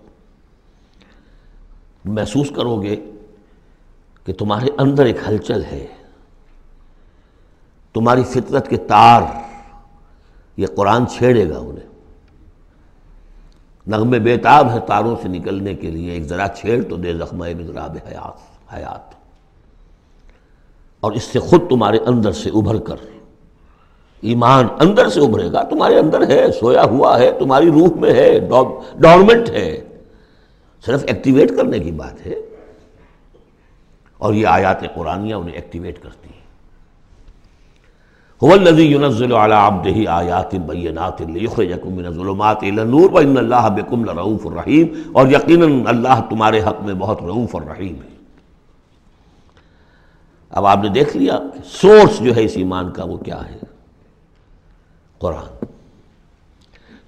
محسوس کرو گے کہ تمہارے اندر ایک ہلچل ہے، تمہاری فطرت کے تار، یہ قرآن چھیڑے گا انہیں۔ نغمے بیتاب ہے تاروں سے نکلنے کے لیے، ایک ذرا چھیڑ تو دے زخمہ مضراب حیات، اور اس سے خود تمہارے اندر سے ابھر کر ایمان اندر سے ابھرے گا۔ تمہارے اندر ہے، سویا ہوا ہے، تمہاری روح میں ہے، ڈورمنٹ ہے، صرف ایکٹیویٹ کرنے کی بات ہے، اور یہ آیات قرآنیہ انہیں ایکٹیویٹ کرتی ہیں۔ هو الذی ينزل علی عبدہ آیات بینات لیخرجکم من الظلمات الی النور وان اللہ بکم لرؤوف رحیم، اور یقیناً اللہ تمہارے حق میں بہت رؤوف اور رحیم ہے۔ اب آپ نے دیکھ لیا سورس جو ہے اس ایمان کا وہ کیا ہے، قرآن۔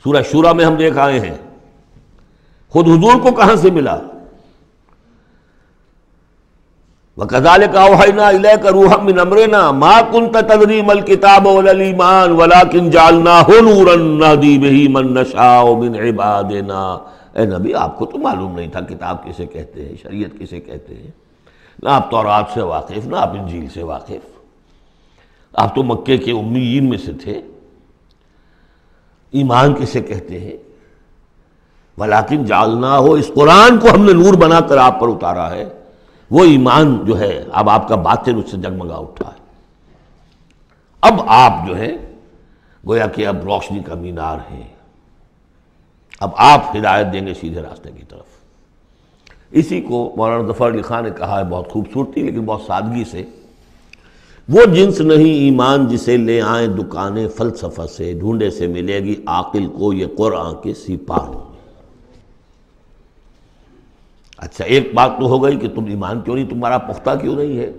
سورہ شورى میں ہم دیکھ آئے ہیں خود حضور کو کہاں سے ملا، وَكَذَلِكَ أَوْحَيْنَا إِلَيْكَ رُوحًا مِّنْ أَمْرِنَا مَا كُنْتَ تَدْرِي مَا الْكِتَابُ وَلَا الْإِيمَانُ وَلَكِنْ جَعَلْنَاهُ نُورًا نَهْدِي بِهِ مَن نَّشَاءُ مِنْ عِبَادِنَا۔ اے نبی، آپ کو تو معلوم نہیں تھا کتاب کسے کہتے ہیں، شریعت کسے کہتے ہیں، نہ آپ تورات سے واقف، نہ آپ انجیل سے واقف، آپ تو مکے کے امیین میں سے تھے۔ ایمان کسے کہتے ہیں؟ وَلَكِنْ جَعَلْنَاهُ، اس قرآن کو ہم نے نور بنا کر آپ پر اتارا ہے۔ وہ ایمان جو ہے اب آپ کا باطن اس سے جگمگا اٹھا ہے، اب آپ جو ہے گویا کہ اب روشنی کا مینار ہیں، اب آپ ہدایت دیں گے سیدھے راستے کی طرف۔ اسی کو مولانا ظفر علی خان نے کہا ہے بہت خوبصورتی لیکن بہت سادگی سے، وہ جنس نہیں ایمان جسے لے آئیں دکانیں فلسفہ سے، ڈھونڈے سے ملے گی عاقل کو یہ قرآن کے سپاہوں۔ اچھا، ایک بات تو ہو گئی کہ تم ایمان کیوں نہیں، تمہارا پختہ کیوں نہیں ہے،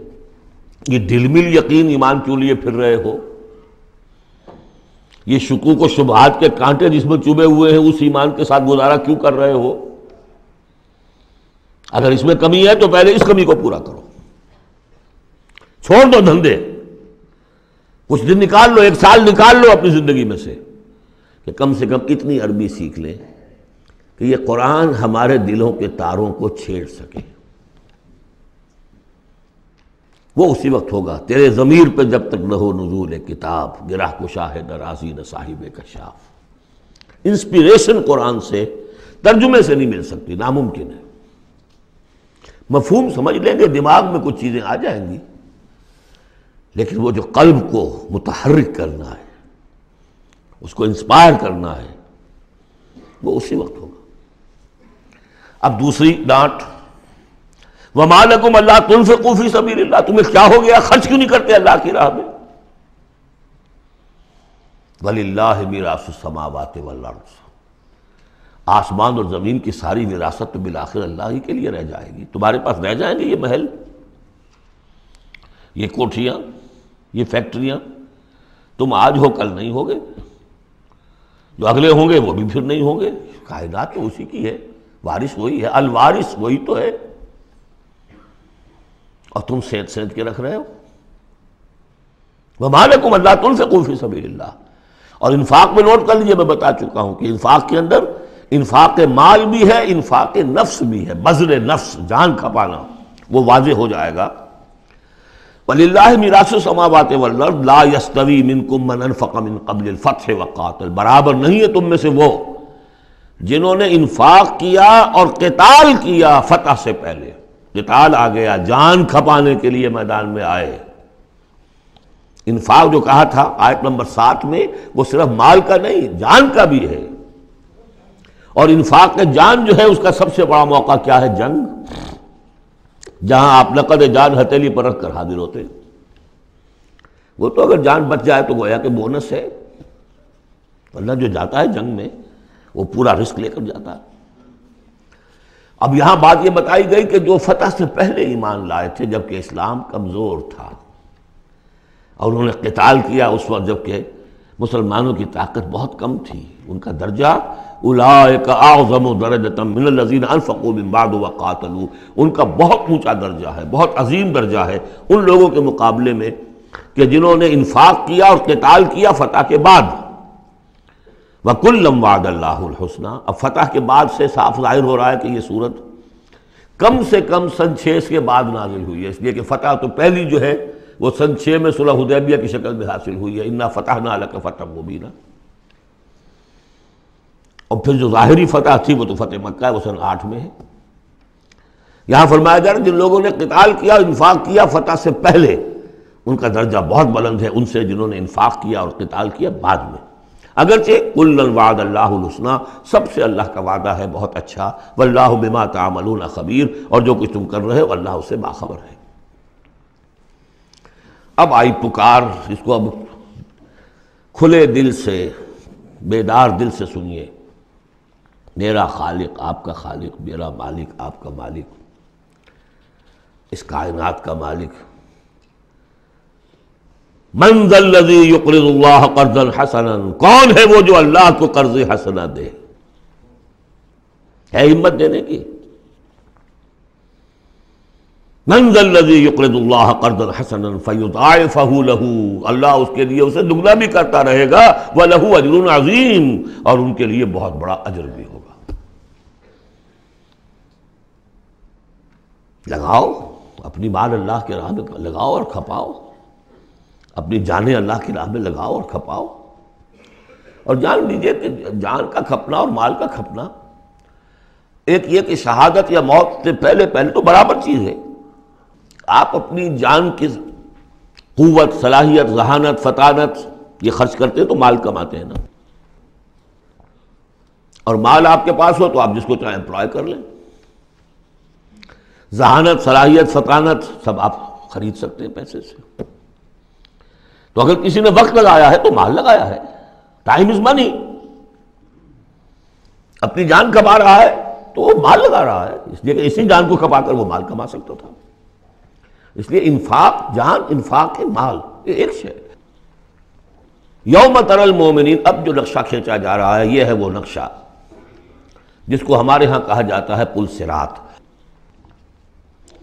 یہ دل مل یقین ایمان کیوں لیے پھر رہے ہو، یہ شکوک و شبہات کے کانٹے جس میں چبھے ہوئے ہیں اس ایمان کے ساتھ گزارا کیوں کر رہے ہو؟ اگر اس میں کمی ہے تو پہلے اس کمی کو پورا کرو، چھوڑ دو دھندے، کچھ دن نکال لو، ایک سال نکال لو اپنی زندگی میں سے کہ کم سے کم اتنی عربی سیکھ لیں کہ یہ قرآن ہمارے دلوں کے تاروں کو چھیڑ سکے۔ وہ اسی وقت ہوگا تیرے ضمیر پہ جب تک نہ ہو نزول کتاب، گرہ کشا ہے نہ رازی نہ صاحب کشاف۔ انسپیریشن قرآن سے، ترجمے سے نہیں مل سکتی، ناممکن ہے۔ مفہوم سمجھ لیں گے، دماغ میں کچھ چیزیں آ جائیں گی، لیکن وہ جو قلب کو متحرک کرنا ہے، اس کو انسپائر کرنا ہے، وہ اسی وقت ہوگا۔ اب دوسری ڈانٹ، وَمَا لَكُمْ أَلَّا تُنْفِقُوا فِي سَبِيلِ اللَّهِ، تمہیں کیا ہو گیا، خرچ کیوں نہیں کرتے اللہ کی راہ میں؟ وَلِلَّهِ مِيرَاثُ السَّمَاوَاتِ وَالْأَرْضِ، آسمان اور زمین کی ساری وراثت تو بالآخر اللہ ہی کے لیے رہ جائے گی، تمہارے پاس رہ جائیں گے یہ محل، یہ کوٹھیاں، یہ فیکٹریاں، تم آج ہو کل نہیں ہوگے، جو اگلے ہوں گے وہ بھی پھر نہیں ہوں گے، کائنات تو اسی کی ہے، وارث وہی ہے، الوارث وہی تو ہے، اور تم سینت سینت کے رکھ رہے ہو۔ وَمَا لَكُمْ أَلَّا تُنْفِقُوا فِي سَبِيلِ اللَّهِ، اور انفاق میں نوٹ کر لیجئے، میں بتا چکا ہوں کہ انفاق کے اندر انفاق مال بھی ہے، انفاق نفس بھی ہے، بذل نفس، جان کھپانا، وہ واضح ہو جائے گا۔ وَلِلَّهِ مِيرَاثُ السَّمَاوَاتِ وَالْأَرْضِ لَا يَسْتَوِي مِنْكُمْ مَنْ أَنْفَقَ مِنْ قَبْلِ الْفَتْحِ وَقَاتَلَ، برابر نہیں ہے تم میں سے وہ جنہوں نے انفاق کیا اور قتال کیا فتح سے پہلے، قتال آ گیا، جان کھپانے کے لیے میدان میں آئے۔ انفاق جو کہا تھا آیت نمبر 7 میں، وہ صرف مال کا نہیں، جان کا بھی ہے، اور انفاق کے جان جو ہے اس کا سب سے بڑا موقع کیا ہے؟ جنگ، جہاں آپ نقد جان ہتھیلی پر رکھ کر حاضر ہوتے، وہ تو اگر جان بچ جائے تو گویا کہ بونس ہے، ورنہ جو جاتا ہے جنگ میں وہ پورا رسک لے کر جاتا ہے۔ اب یہاں بات یہ بتائی گئی کہ جو فتح سے پہلے ایمان لائے تھے جبکہ اسلام کمزور تھا، اور انہوں نے قتال کیا اس وقت جبکہ مسلمانوں کی طاقت بہت کم تھی، ان کا درجہ اولئک اعظم درجۃ من الذین انفقوا من بعد وقاتلوا، ان کا بہت اونچا درجہ ہے، بہت عظیم درجہ ہے ان لوگوں کے مقابلے میں کہ جنہوں نے انفاق کیا اور قتال کیا فتح کے بعد۔ وَكُلًّا وَعَدَ اللَّهُ الْحُسْنَى، اب فتح کے بعد سے صاف ظاہر ہو رہا ہے کہ یہ صورت کم سے کم سن 6 کے بعد نازل ہوئی ہے، اس لیے کہ فتح تو پہلی جو ہے وہ سن 6 میں صلح حدیبیہ کی شکل میں حاصل ہوئی ہے، اِنَّا فَتَحْنَا لَكَ فَتْحًا مُبِينًا۔ اور پھر جو ظاہری فتح تھی وہ تو فتح مکہ ہے، وہ سن 8 میں ہے۔ یہاں فرمایا جا رہا ہے جن لوگوں نے قتال کیا انفاق کیا فتح سے پہلے، ان کا درجہ بہت بلند ہے ان سے جنہوں نے انفاق کیا اور قتال کیا بعد میں۔ اگرچہ کُلًّا وعد اللہ الحسنیٰ، سب سے اللہ کا وعدہ ہے بہت اچھا، واللہ بما تعملون خبیر، اور جو کچھ تم کر رہے ہو اللہ اس سے باخبر ہے۔ اب آئی پکار، اس کو اب کھلے دل سے بیدار دل سے سنیے۔ میرا خالق آپ کا خالق، میرا مالک آپ کا مالک، اس کائنات کا مالک، من ذا الذی یقرض اللہ قرضا حسنا، کون ہے وہ جو اللہ کو قرض حسنا دے؟ ہے ہمت دینے کی؟ من ذا الذی یقرض اللہ قرضا حسنا فیضاعفہ لہ، اللہ اس کے لیے اسے دگنا بھی کرتا رہے گا، وَلَهُ أَجْرٌ عَظِيمٌ، اور ان کے لیے بہت بڑا اجر بھی ہوگا۔ لگاؤ اپنی مال اللہ کے راہ میں لگاؤ اور کھپاؤ، اپنی جانیں اللہ کی راہ میں لگاؤ اور کھپاؤ، اور جان لیجئے کہ جان کا کھپنا اور مال کا کھپنا ایک یہ کہ شہادت یا موت سے پہلے تو برابر چیز ہے۔ آپ اپنی جان کی قوت، صلاحیت، ذہانت، فطانت یہ خرچ کرتے ہیں تو مال کماتے ہیں نا، اور مال آپ کے پاس ہو تو آپ جس کو چاہیں امپلائے کر لیں، ذہانت، صلاحیت، فطانت سب آپ خرید سکتے ہیں پیسے سے۔ تو اگر کسی نے وقت لگایا ہے تو مال لگایا ہے، ٹائم از منی۔ اپنی جان کما رہا ہے تو وہ مال لگا رہا ہے، اس لیے کہ اسی جان کو کما کر وہ مال کما سکتا تھا۔ اس لیے انفاق جان، انفاق مال، یہ ایک شے۔ یوم تری المؤمنین، اب جو نقشہ کھینچا جا رہا ہے یہ ہے وہ نقشہ جس کو ہمارے ہاں کہا جاتا ہے پل صراط۔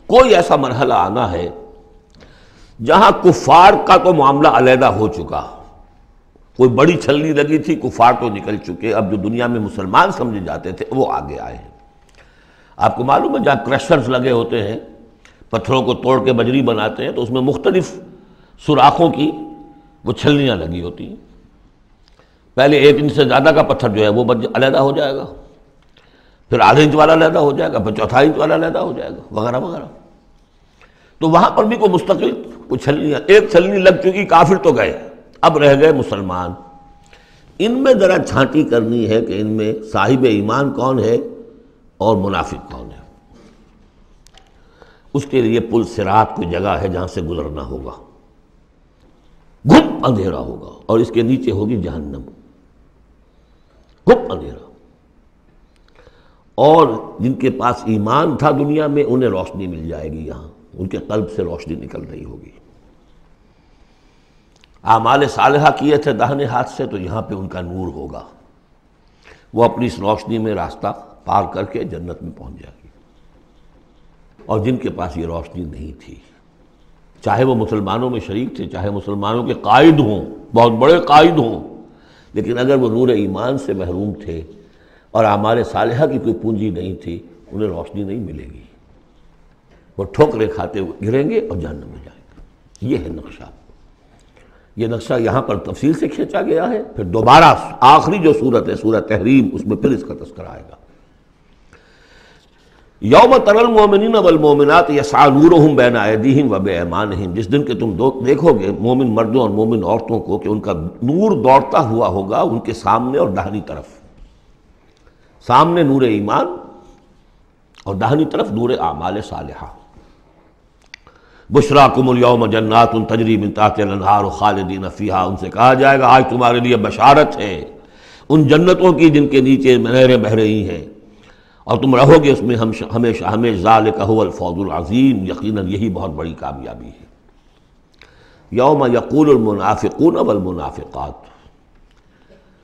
کوئی ایسا مرحلہ آنا ہے جہاں کفار کا تو معاملہ علیحدہ ہو چکا، کوئی بڑی چھلنی لگی تھی، کفار تو نکل چکے، اب جو دنیا میں مسلمان سمجھے جاتے تھے وہ آگے آئے ہیں۔ آپ کو معلوم ہے جہاں کرشرز لگے ہوتے ہیں، پتھروں کو توڑ کے بجری بناتے ہیں، تو اس میں مختلف سوراخوں کی وہ چھلنیاں لگی ہوتی ہیں۔ پہلے 1 انچ سے زیادہ کا پتھر جو ہے وہ علیحدہ ہو جائے گا، پھر ½ انچ والا علیحدہ ہو جائے گا، پھر 1/4 انچ والا علیحدہ ہو جائے گا، وغیرہ وغیرہ۔ تو وہاں پر بھی کوئی مستقل کوئی چھلنیاں، ایک چھلنی لگ چکی، کافر تو گئے، اب رہ گئے مسلمان۔ ان میں ذرا چھانٹی کرنی ہے کہ ان میں صاحب ایمان کون ہے اور منافق کون ہے۔ اس کے لیے پل صراط کوئی جگہ ہے جہاں سے گزرنا ہوگا، گھپ اندھیرا ہوگا، اور اس کے نیچے ہوگی جہنم، گھپ اندھیرا۔ اور جن کے پاس ایمان تھا دنیا میں انہیں روشنی مل جائے گی، یہاں ان کے قلب سے روشنی نکل رہی ہوگی۔ اعمال صالحہ کیے تھے داہنے ہاتھ سے تو یہاں پہ ان کا نور ہوگا، وہ اپنی اس روشنی میں راستہ پار کر کے جنت میں پہنچ جائے گی۔ اور جن کے پاس یہ روشنی نہیں تھی، چاہے وہ مسلمانوں میں شریک تھے، چاہے مسلمانوں کے قائد ہوں، بہت بڑے قائد ہوں، لیکن اگر وہ نور ایمان سے محروم تھے اور اعمال صالحہ کی کوئی پونجی نہیں تھی، انہیں روشنی نہیں ملے گی، وہ ٹھوکریں کھاتے ہوئے گریں گے اور جہنم میں جائیں گے۔ یہ ہے نقشہ۔ یہ نقشہ یہاں پر تفصیل سے کھینچا گیا ہے، پھر دوبارہ آخری جو صورت ہے سورۃ تحریم، اس میں پھر اس کا تذکرہ آئے گا۔ یوم تری المؤمنین والمؤمنات یسعی نورہم بین ایدیہم وبایمانہم، جس دن کہ تم دیکھو گے مومن مردوں اور مومن عورتوں کو کہ ان کا نور دوڑتا ہوا ہوگا ان کے سامنے اور داہنی طرف، سامنے نور ایمان اور داہنی طرف نور اعمال صالحہ۔ بشراکم اليوم جنات تجری من تحتها الانہار خالدین فیہا، ان سے کہا جائے گا آج تمہارے لیے بشارت ہے ان جنتوں کی جن کے نیچے نہریں بہہ رہی ہیں، اور تم رہو گے اس میں ہمیشہ ہمیشہ، ذالک هو الفوز العظیم، یقیناً یہی بہت بڑی کامیابی ہے۔ یوم یقول المنافقون والمنافقات،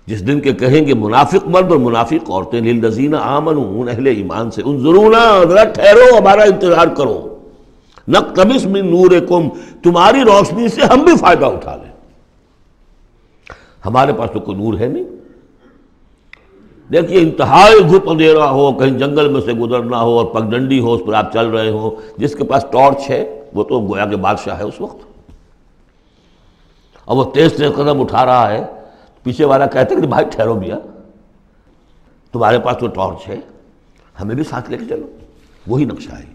جس دن کے کہیں گے منافق مرد اور منافق عورتیں للذین آمنوا، ان اہل ایمان سے، انظرونا، ذرا ٹھہرو، ہمارا انتظار کرو، نقتبس من نورکم، تمہاری روشنی سے ہم بھی فائدہ اٹھا لیں۔ ہمارے پاس تو کوئی نور ہے نہیں۔ دیکھیے انتہائی دھوپ اندھیرا ہو، کہیں جنگل میں سے گزرنا ہو اور پگڈنڈی ہو، اس پر آپ چل رہے ہو، جس کے پاس ٹارچ ہے وہ تو گویا کہ بادشاہ ہے اس وقت، اور وہ تیز تیز قدم اٹھا رہا ہے، پیچھے والا کہتا ہے کہ بھائی ٹھہرو بھیا، تمہارے پاس تو ٹارچ ہے، ہمیں بھی ساتھ لے کے چلو۔ وہی نقشہ ہے،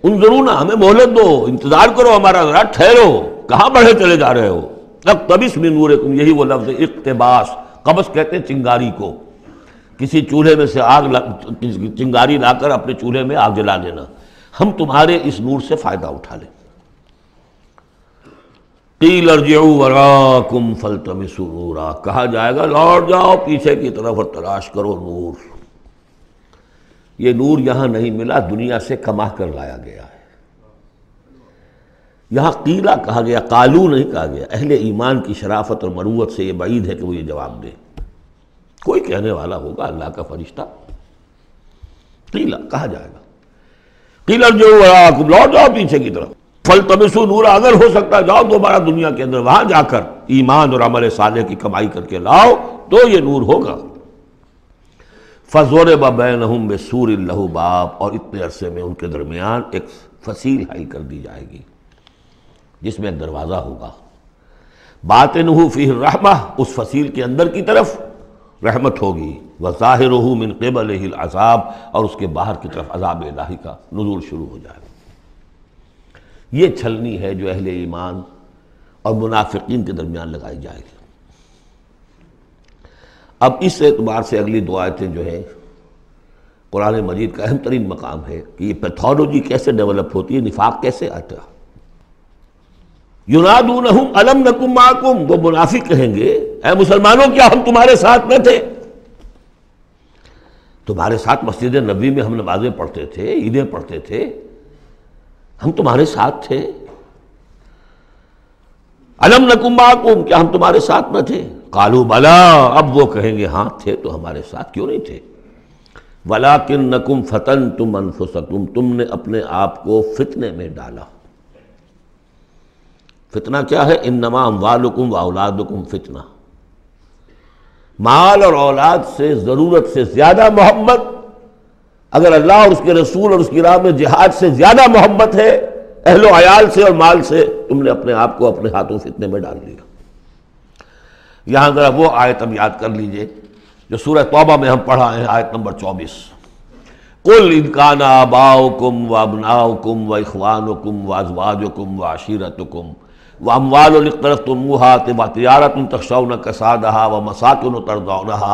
انظرونا، ہمیں مہلت دو، انتظار کرو ہمارا، ذرا ٹھہرو، کہاں بڑھے چلے جا رہے ہو۔ اقتبس من نورکم، یہی وہ لفظ ہے اقتباس، قبس کہتے ہیں چنگاری کو، کسی چولہے میں سے چنگاری لا کر اپنے چولہے میں آگ جلا دینا، ہم تمہارے اس نور سے فائدہ اٹھا لیں۔ قیل ارجعوا وراءکم فالتمسوا نورا، کہا جائے گا لوٹ جاؤ پیچھے کی طرف اور تلاش کرو نور۔ یہ نور یہاں نہیں ملا، دنیا سے کما کر لایا گیا ہے۔ یہاں قیلا کہا گیا، قالو نہیں کہا گیا۔ اہل ایمان کی شرافت اور مروت سے یہ بعید ہے کہ وہ یہ جواب دے، کوئی کہنے والا ہوگا اللہ کا فرشتہ، قیلا کہا جائے گا، قیل ارجعوا وراءکم، لوٹ جاؤ پیچھے کی طرف، فالتمسوا نورا، اگر ہو سکتا ہے جاؤ دوبارہ دنیا کے اندر، وہاں جا کر ایمان اور عمل صالح کی کمائی کر کے لاؤ تو یہ نور ہوگا۔ فضرب بینہم بسور لہ باب، اور اتنے عرصے میں ان کے درمیان ایک فصیل حائل کر دی جائے گی جس میں ایک دروازہ ہوگا، باطنہ فیہ الرحمہ، اس فصیل کے اندر کی طرف رحمت ہوگی، وظاہرہ من قبلہ العذاب، اور اس کے باہر کی طرف عذاب الہی کا نزول شروع ہو جائے گا۔ یہ چھلنی ہے جو اہل ایمان اور منافقین کے درمیان لگائی جائے گی۔ اب اس اعتبار سے اگلی دو آیتیں جو ہیں قرآن مجید کا اہم ترین مقام ہے کہ یہ پیتھولوجی کیسے ڈیولپ ہوتی ہے، نفاق کیسے آتا ہے۔ ینادونہم الم نکن معکم، وہ منافق کہیں گے اے مسلمانوں کیا ہم تمہارے ساتھ نہ تھے؟ تمہارے ساتھ مسجد نبوی میں ہم نمازیں پڑھتے تھے، عیدیں پڑھتے تھے، ہم تمہارے ساتھ تھے۔ الم نکن معکم، کیا ہم تمہارے ساتھ نہ تھے؟ قالوا بلا، اب وہ کہیں گے ہاں تھے تو ہمارے ساتھ، کیوں نہیں تھے؟ ولکنکم فتنتم انفسکم، تم نے اپنے آپ کو فتنے میں ڈالا۔ فتنہ کیا ہے؟ انما اموالکم واولادکم فتنہ، مال اور اولاد سے ضرورت سے زیادہ محبت، اگر اللہ اور اس کے رسول اور اس کی راہ میں جہاد سے زیادہ محبت ہے اہل و عیال سے اور مال سے، تم نے اپنے آپ کو اپنے ہاتھوں فتنے میں ڈال لیا۔ یہاں ذرا وہ آیت اب یاد کر لیجئے جو سورہ توبہ میں ہم پڑھا ہے، آیت نمبر 24، قل ان کان آباؤکم وابناؤکم واخوانکم وازواجکم وعشیرتکم واموال اقترفتموها وتجارۃ تخشون کسادها ومساکن ترضونها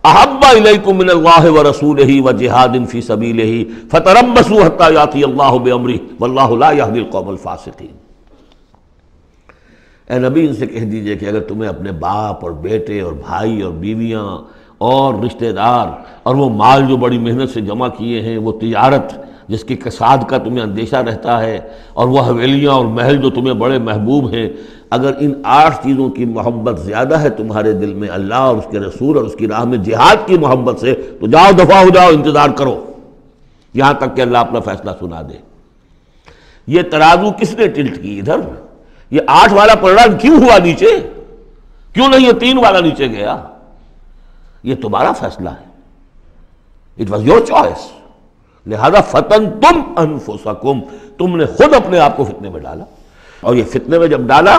احب الیکم من اللہ ورسولہ وجہاد فی سبیلہ فتربصوا حتی یاتی اللہ بامرہ واللہ لا یہدی القوم الفاسقین۔ اے نبی ان سے کہہ دیجئے کہ اگر تمہیں اپنے باپ اور بیٹے اور بھائی اور بیویاں اور رشتہ دار اور وہ مال جو بڑی محنت سے جمع کیے ہیں، وہ تجارت جس کی کساد کا تمہیں اندیشہ رہتا ہے، اور وہ حویلیاں اور محل جو تمہیں بڑے محبوب ہیں، اگر ان 8 چیزوں کی محبت زیادہ ہے تمہارے دل میں اللہ اور اس کے رسول اور اس کی راہ میں جہاد کی محبت سے، تو جاؤ دفع ہو جاؤ، انتظار کرو یہاں تک کہ اللہ اپنا فیصلہ سنا دے۔ یہ ترازو کس نے ٹلٹ کی ادھر؟ یہ 8 والا پلڑا کیوں ہوا نیچے؟ کیوں نہیں یہ 3 والا نیچے گیا؟ یہ تمہارا فیصلہ ہے، اٹ واز یور چوائس، لہذا فتنتم انفسکم، تم نے خود اپنے آپ کو فتنے میں ڈالا، اور یہ فتنے میں جب ڈالا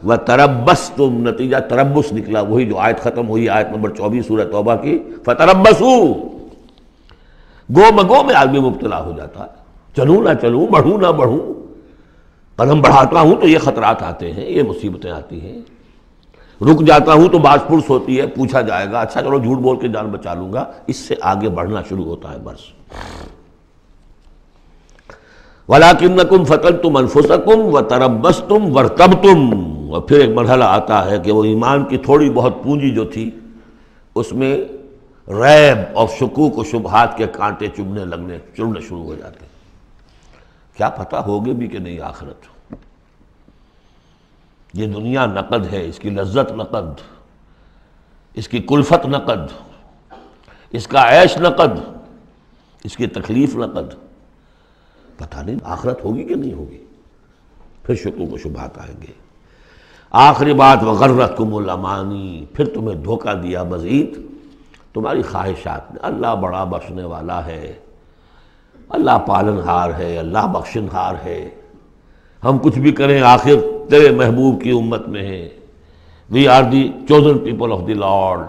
وتربصتم، نتیجہ تربص نکلا، وہی جو آیت ختم ہوئی آیت نمبر 24 سورہ توبہ کی، فتربصوا، گو مگو میں آدمی مبتلا ہو جاتا ہے، چلوں نہ چلوں، بڑھوں نہ بڑھوں، قدم بڑھاتا ہوں تو یہ خطرات آتے ہیں، یہ مصیبتیں آتی ہیں، رک جاتا ہوں تو باز پرس ہوتی ہے، پوچھا جائے گا، اچھا چلو جھوٹ بول کے جان بچا لوں گا، اس سے آگے بڑھنا شروع ہوتا ہے بس۔ وَلَكِنَّكُمْ فَتَنْتُمْ أَنفُسَكُمْ وَتَرَبَّصْتُمْ وَارْتَبْتُمْ، اور پھر ایک مرحلہ آتا ہے کہ وہ ایمان کی تھوڑی بہت پونجی جو تھی اس میں ریب اور شکوک و شبہات کے کانٹے چڑھنے شروع ہو جاتے ہیں، کیا پتہ ہوگی بھی کہ نہیں آخرت، یہ دنیا نقد ہے، اس کی لذت نقد، اس کی کلفت نقد، اس کا عیش نقد، اس کی تکلیف نقد. پتہ نہیں آخرت ہوگی کہ نہیں ہوگی. پھر شکوک و شبہات آئیں گے. آخری بات وغرتکم الامانی، پھر تمہیں دھوکہ دیا مزید تمہاری خواہشات نے. اللہ بڑا بخشنے والا ہے، اللہ پالن ہار ہے، اللہ بخشن ہار ہے. ہم کچھ بھی کریں آخر تیرے محبوب کی امت میں ہیں. We are the chosen people of the Lord.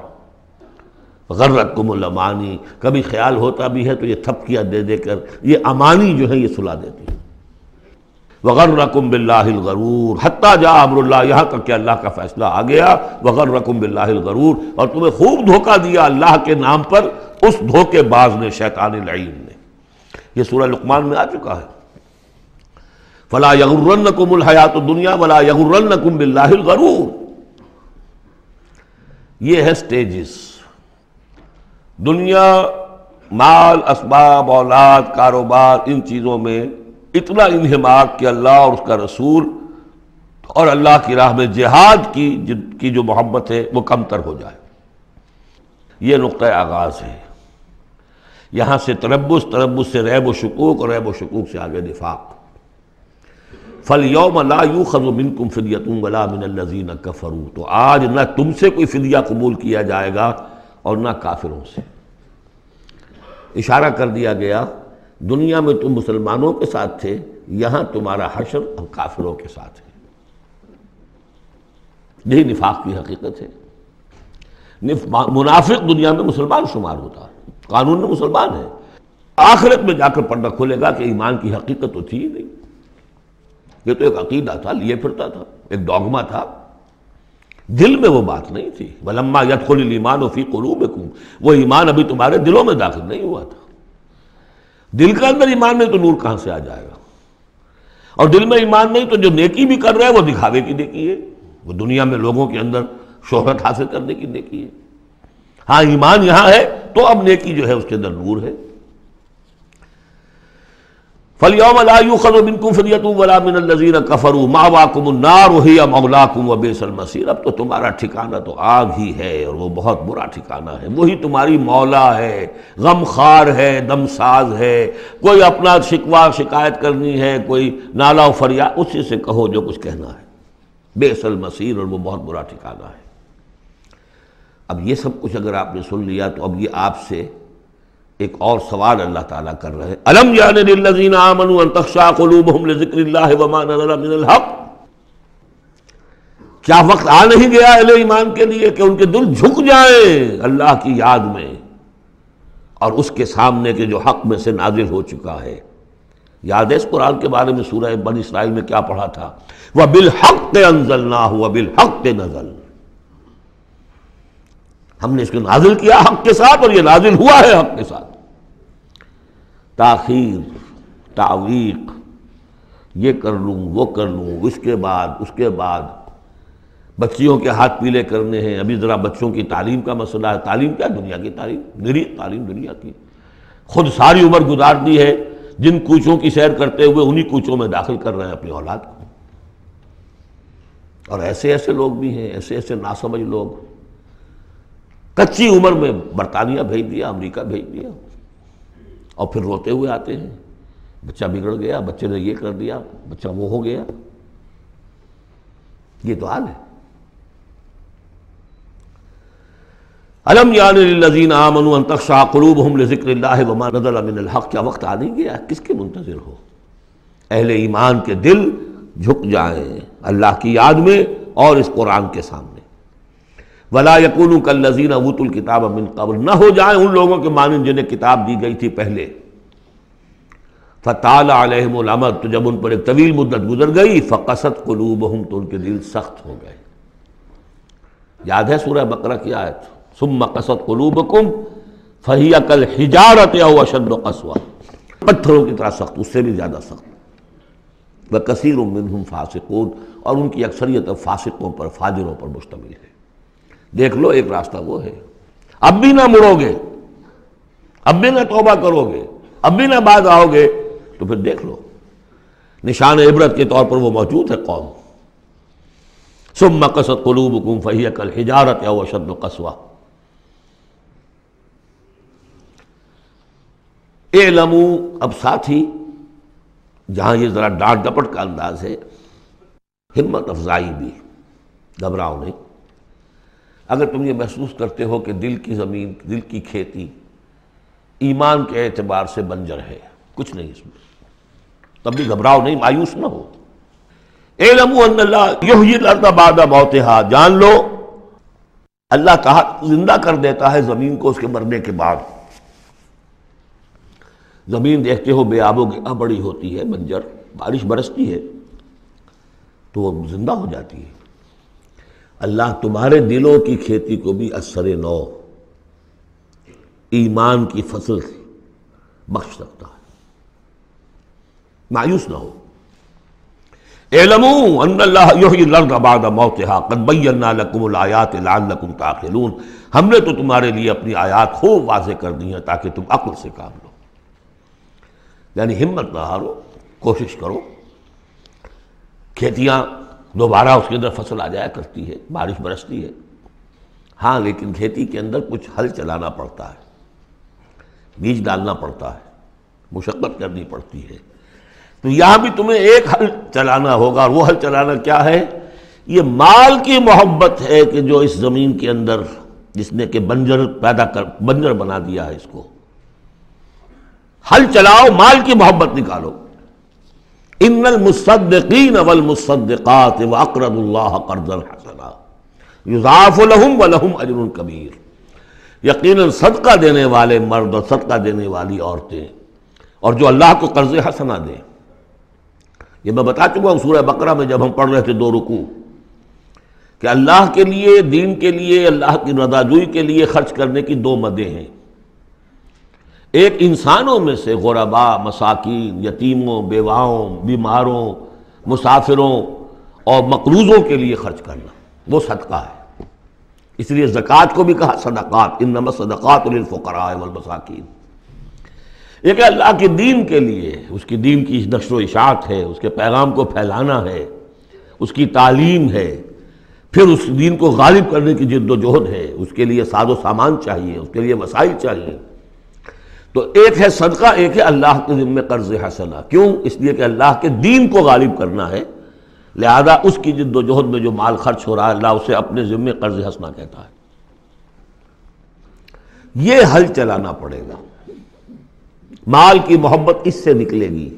غرتکم الامانی، کبھی خیال ہوتا بھی ہے تو یہ تھپکیاں دے دے کر یہ امانی جو ہے یہ سلا دیتی ہے. وغرکم باللہ الغرور حتی جاء امر اللہ، یہاں تک کہ اللہ کا فیصلہ آ گیا. وغرکم باللہ الغرور، اور تمہیں خوب دھوکہ دیا اللہ کے نام پر اس دھوکے باز نے، شیطان لعین نے. یہ سورہ لقمان میں آ چکا ہے. فلا یغرنکم الحیات الدنیا ولا یغرنکم باللہ الغرور. یہ ہے سٹیجز. دنیا، مال، اسباب، اولاد، کاروبار، ان چیزوں میں اتنا انہماک کہ اللہ اور اس کا رسول اور اللہ کی راہ میں جہاد کی جو محبت ہے وہ کمتر ہو جائے. یہ نقطہ آغاز ہے. یہاں سے تربص، تربص سے ریب و شکوک، اور ریب و شکوک سے آگے نفاق. فَالْيَوْمَ لَا يُؤْخَذُ مِنْكُمْ فِدْيَةٌ وَلَا مِنَ الَّذِينَ كَفَرُوا، تو آج نہ تم سے کوئی فدیہ قبول کیا جائے گا اور نہ کافروں سے. اشارہ کر دیا گیا دنیا میں تم مسلمانوں کے ساتھ تھے، یہاں تمہارا حشر اب کافروں کے ساتھ ہے. یہی نفاق کی حقیقت ہے. منافق دنیا میں مسلمان شمار ہوتا ہے، قانون میں مسلمان ہے. آخرت میں جا کر پردہ کھلے گا کہ ایمان کی حقیقت تو تھی ہی نہیں. یہ تو ایک عقیدہ تھا، لیے پھرتا تھا، ایک ڈوگما تھا. دل میں وہ بات نہیں تھی. وَلَمَّا يَدْخُلِ الْإِيمَانُ فِي قُلُوبِكُمْ، وہ ایمان ابھی تمہارے دلوں میں داخل نہیں ہوا تھا. دل کے اندر ایمان نہیں تو نور کہاں سے آ جائے گا؟ اور دل میں ایمان نہیں تو جو نیکی بھی کر رہے ہیں وہ دکھاوے کی نیکی ہے، وہ دنیا میں لوگوں کے اندر شہرت حاصل کرنے کی نیکی ہے. ہاں ایمان یہاں ہے تو اب نیکی جو ہے اس کے اندر نور ہے. فَالْيَوْمَ لَا يُؤْخَذُ مِنْكُمْ فِدْيَةٌ وَلَا مِنَ الَّذِينَ كَفَرُوا مَأْوَاكُمُ النَّارُ وَهِيَ مَوْلَاكُمْ وَبِئْسَ الْمَصِيرُ. اب تو تمہارا ٹھکانہ تو آگ ہی ہے اور وہ بہت برا ٹھکانہ ہے. وہی تمہاری مولا ہے، غم خار ہے، دم ساز ہے. کوئی اپنا شکوہ شکایت کرنی ہے، کوئی نالا و فریاد، اسی سے کہو جو کچھ کہنا ہے. بئس المصیر، اور وہ بہت برا ٹھکانہ ہے. اب یہ سب کچھ اگر آپ نے سن لیا تو اب یہ آپ سے ایک اور سوال اللہ تعالیٰ کر رہے ہیں. الم یعن للذین آمنوا ان تخشع قلوبہم لذکر اللہ وما نزل من الحق. کیا وقت آ نہیں گیا اہل ایمان کے لیے کہ ان کے دل جھک جائیں اللہ کی یاد میں اور اس کے سامنے کے جو حق میں سے نازل ہو چکا ہے. یاد ہے اس قرآن کے بارے میں سورہ بنی اسرائیل میں کیا پڑھا تھا؟ وَبِالْحَقِّ أَنزَلْنَاهُ وَبِالْحَقِّ نَزَلَ. ہم نے اس کو نازل کیا حق کے ساتھ اور یہ نازل ہوا ہے حق کے ساتھ. تاخیر، تعویق، یہ کر لوں وہ کر لوں، اس کے بعد بچیوں کے ہاتھ پیلے کرنے ہیں. ابھی ذرا بچوں کی تعلیم کا مسئلہ ہے. تعلیم کیا؟ دنیا کی تعلیم، نری تعلیم دنیا کی. خود ساری عمر گزار دی ہے جن کوچوں کی سیر کرتے ہوئے انہی کوچوں میں داخل کر رہے ہیں اپنی اولاد کو. اور ایسے ایسے لوگ بھی ہیں، ایسے ایسے ناسمجھ لوگ. کچی عمر میں برطانیہ بھیج دیا، امریکہ بھیج دیا، اور پھر روتے ہوئے آتے ہیں بچہ بگڑ گیا، بچے نے یہ کر دیا، بچہ وہ ہو گیا. یہ تو حال ہے. الم یعن للذین آمنوا ان تخشع قلوبہم لذکر اللہ وما نزل من الحق. کیا وقت آ نہیں گیا؟ کس کے منتظر ہو؟ اہل ایمان کے دل جھک جائیں اللہ کی یاد میں اور اس قرآن کے سامنے. ولا یکونوا کالذین اوتوا الکتاب من قبل، نہ ہو جائیں ان لوگوں کے مانند جنہیں کتاب دی گئی تھی پہلے. فطال علیہم الامد، تو جب ان پر ایک طویل مدت گزر گئی، فقست قلوبہم، تو ان کے دل سخت ہو گئے. یاد ہے سورہ بقرہ کی آیت؟ ثم قست قلوبکم فہی کالحجارۃ او اشد قسوۃ. پتھروں کی طرح سخت، اس سے بھی زیادہ سخت. وکثیر منہم فاسقون، اور ان کی اکثریت فاسقوں پر، فاجروں پر مشتمل ہے. دیکھ لو ایک راستہ وہ ہے. اب بھی نہ مڑو گے، اب بھی نہ توبہ کرو گے، اب بھی نہ بعد آؤ گے تو پھر دیکھ لو نشان عبرت کے طور پر وہ موجود ہے قوم. ثم قست قلوبکم فہی کالحجارۃ او اشد قسوۃ. اعلموا، اب ساتھ ہی جہاں یہ ذرا ڈانٹ ڈپٹ کا انداز ہے، ہمت افزائی بھی، گھبراؤ نہیں۔ اگر تم یہ محسوس کرتے ہو کہ دل کی زمین، دل کی کھیتی ایمان کے اعتبار سے بنجر ہے، کچھ نہیں اس میں، تب بھی گھبراؤ نہیں، مایوس نہ ہو۔ اعلموا ان اللہ یحیی الارض بعد موتها، جان لو اللہ تعالیٰ زندہ کر دیتا ہے زمین کو اس کے مرنے کے بعد۔ زمین دیکھتے ہو بے آب و گیا بڑی ہوتی ہے، بنجر، بارش برستی ہے تو وہ زندہ ہو جاتی ہے۔ اللہ تمہارے دلوں کی کھیتی کو بھی اثر نو، ایمان کی فصل بخش سکتا ہے، مایوس نہ ہو۔ اعلموا ان اللہ یحیی الارض بعد موتها قد بینا لکم الآیات لعلکم تعقلون، ہم نے تو تمہارے لیے اپنی آیات خوب واضح کر دی ہیں تاکہ تم عقل سے کام لو۔ یعنی ہمت نہ ہارو، کوشش کرو۔ کھیتیاں دوبارہ اس کے اندر فصل آ جایا کرتی ہے، بارش برستی ہے، ہاں لیکن کھیتی کے اندر کچھ ہل چلانا پڑتا ہے، بیج ڈالنا پڑتا ہے، مشقت کرنی پڑتی ہے۔ تو یہاں بھی تمہیں ایک ہل چلانا ہوگا، اور وہ ہل چلانا کیا ہے؟ یہ مال کی محبت ہے کہ جو اس زمین کے اندر جس نے کہ بنجر بنا دیا ہے، اس کو ہل چلاؤ، مال کی محبت نکالو۔ ان المصدقین والمصدقات واقرضوا اللہ قرضا حسنا یضاعف لهم ولهم اجر کبیر، یقیناً صدقہ دینے والے مرد اور صدقہ دینے والی عورتیں، اور جو اللہ کو قرض حسنا دیں، یہ میں بتا چکا ہوں سورہ بقرہ میں جب ہم پڑھ رہے تھے 2 رکوع، کہ اللہ کے لیے، دین کے لیے، اللہ کی رضا جوئی کے لیے خرچ کرنے کی 2 مدیں ہیں۔ ایک انسانوں میں سے غرباء، مساکین، یتیموں، بیواؤں، بیماروں، مسافروں اور مقروضوں کے لیے خرچ کرنا، وہ صدقہ ہے۔ اس لیے زکوٰۃ کو بھی کہا صدقات، انما الصدقات للفقراء والمساکین۔ ایک اللہ کے دین کے لیے، اس کی دین کی نشر و اشاعت ہے، اس کے پیغام کو پھیلانا ہے، اس کی تعلیم ہے، پھر اس دین کو غالب کرنے کی جد و جہد ہے، اس کے لیے ساز و سامان چاہیے، اس کے لیے وسائل چاہیے۔ تو ایک ہے صدقہ، ایک ہے اللہ کے ذمہ قرض حسنہ۔ کیوں؟ اس لیے کہ اللہ کے دین کو غالب کرنا ہے، لہذا اس کی جد و جہد میں جو مال خرچ ہو رہا ہے اللہ اسے اپنے ذمہ قرض حسنہ کہتا ہے۔ یہ ہل چلانا پڑے گا، مال کی محبت اس سے نکلے گی۔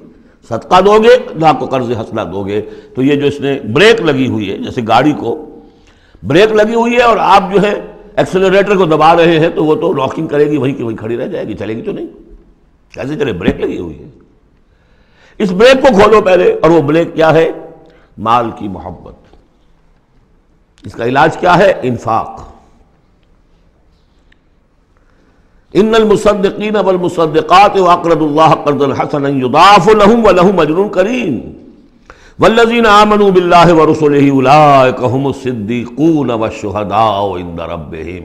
صدقہ دو گے، اللہ کو قرض حسنہ دو گے، تو یہ جو اس نے بریک لگی ہوئی ہے، جیسے گاڑی کو بریک لگی ہوئی ہے اور آپ جو ہے ایکسلریٹر کو دبا رہے ہیں تو وہ تو راکنگ کرے گی، وہیں کی وہیں کھڑی رہ جائے گی، چلے گی تو نہیں، کیسے چلے؟ بریک لگی ہوئی ہے۔ اس بریک کو کھولو پہلے، اور وہ بریک کیا ہے؟ مال کی محبت۔ اس کا علاج کیا ہے؟ انفاق۔ ان المصدقین والمصدقات واقرضوا اللہ قرضا حسنا یضاعف لهم ولهم اجر کریم والذین آمنوا باللہ ورسلہ اولئک هم الصدیقون والشہداء عند ربہم۔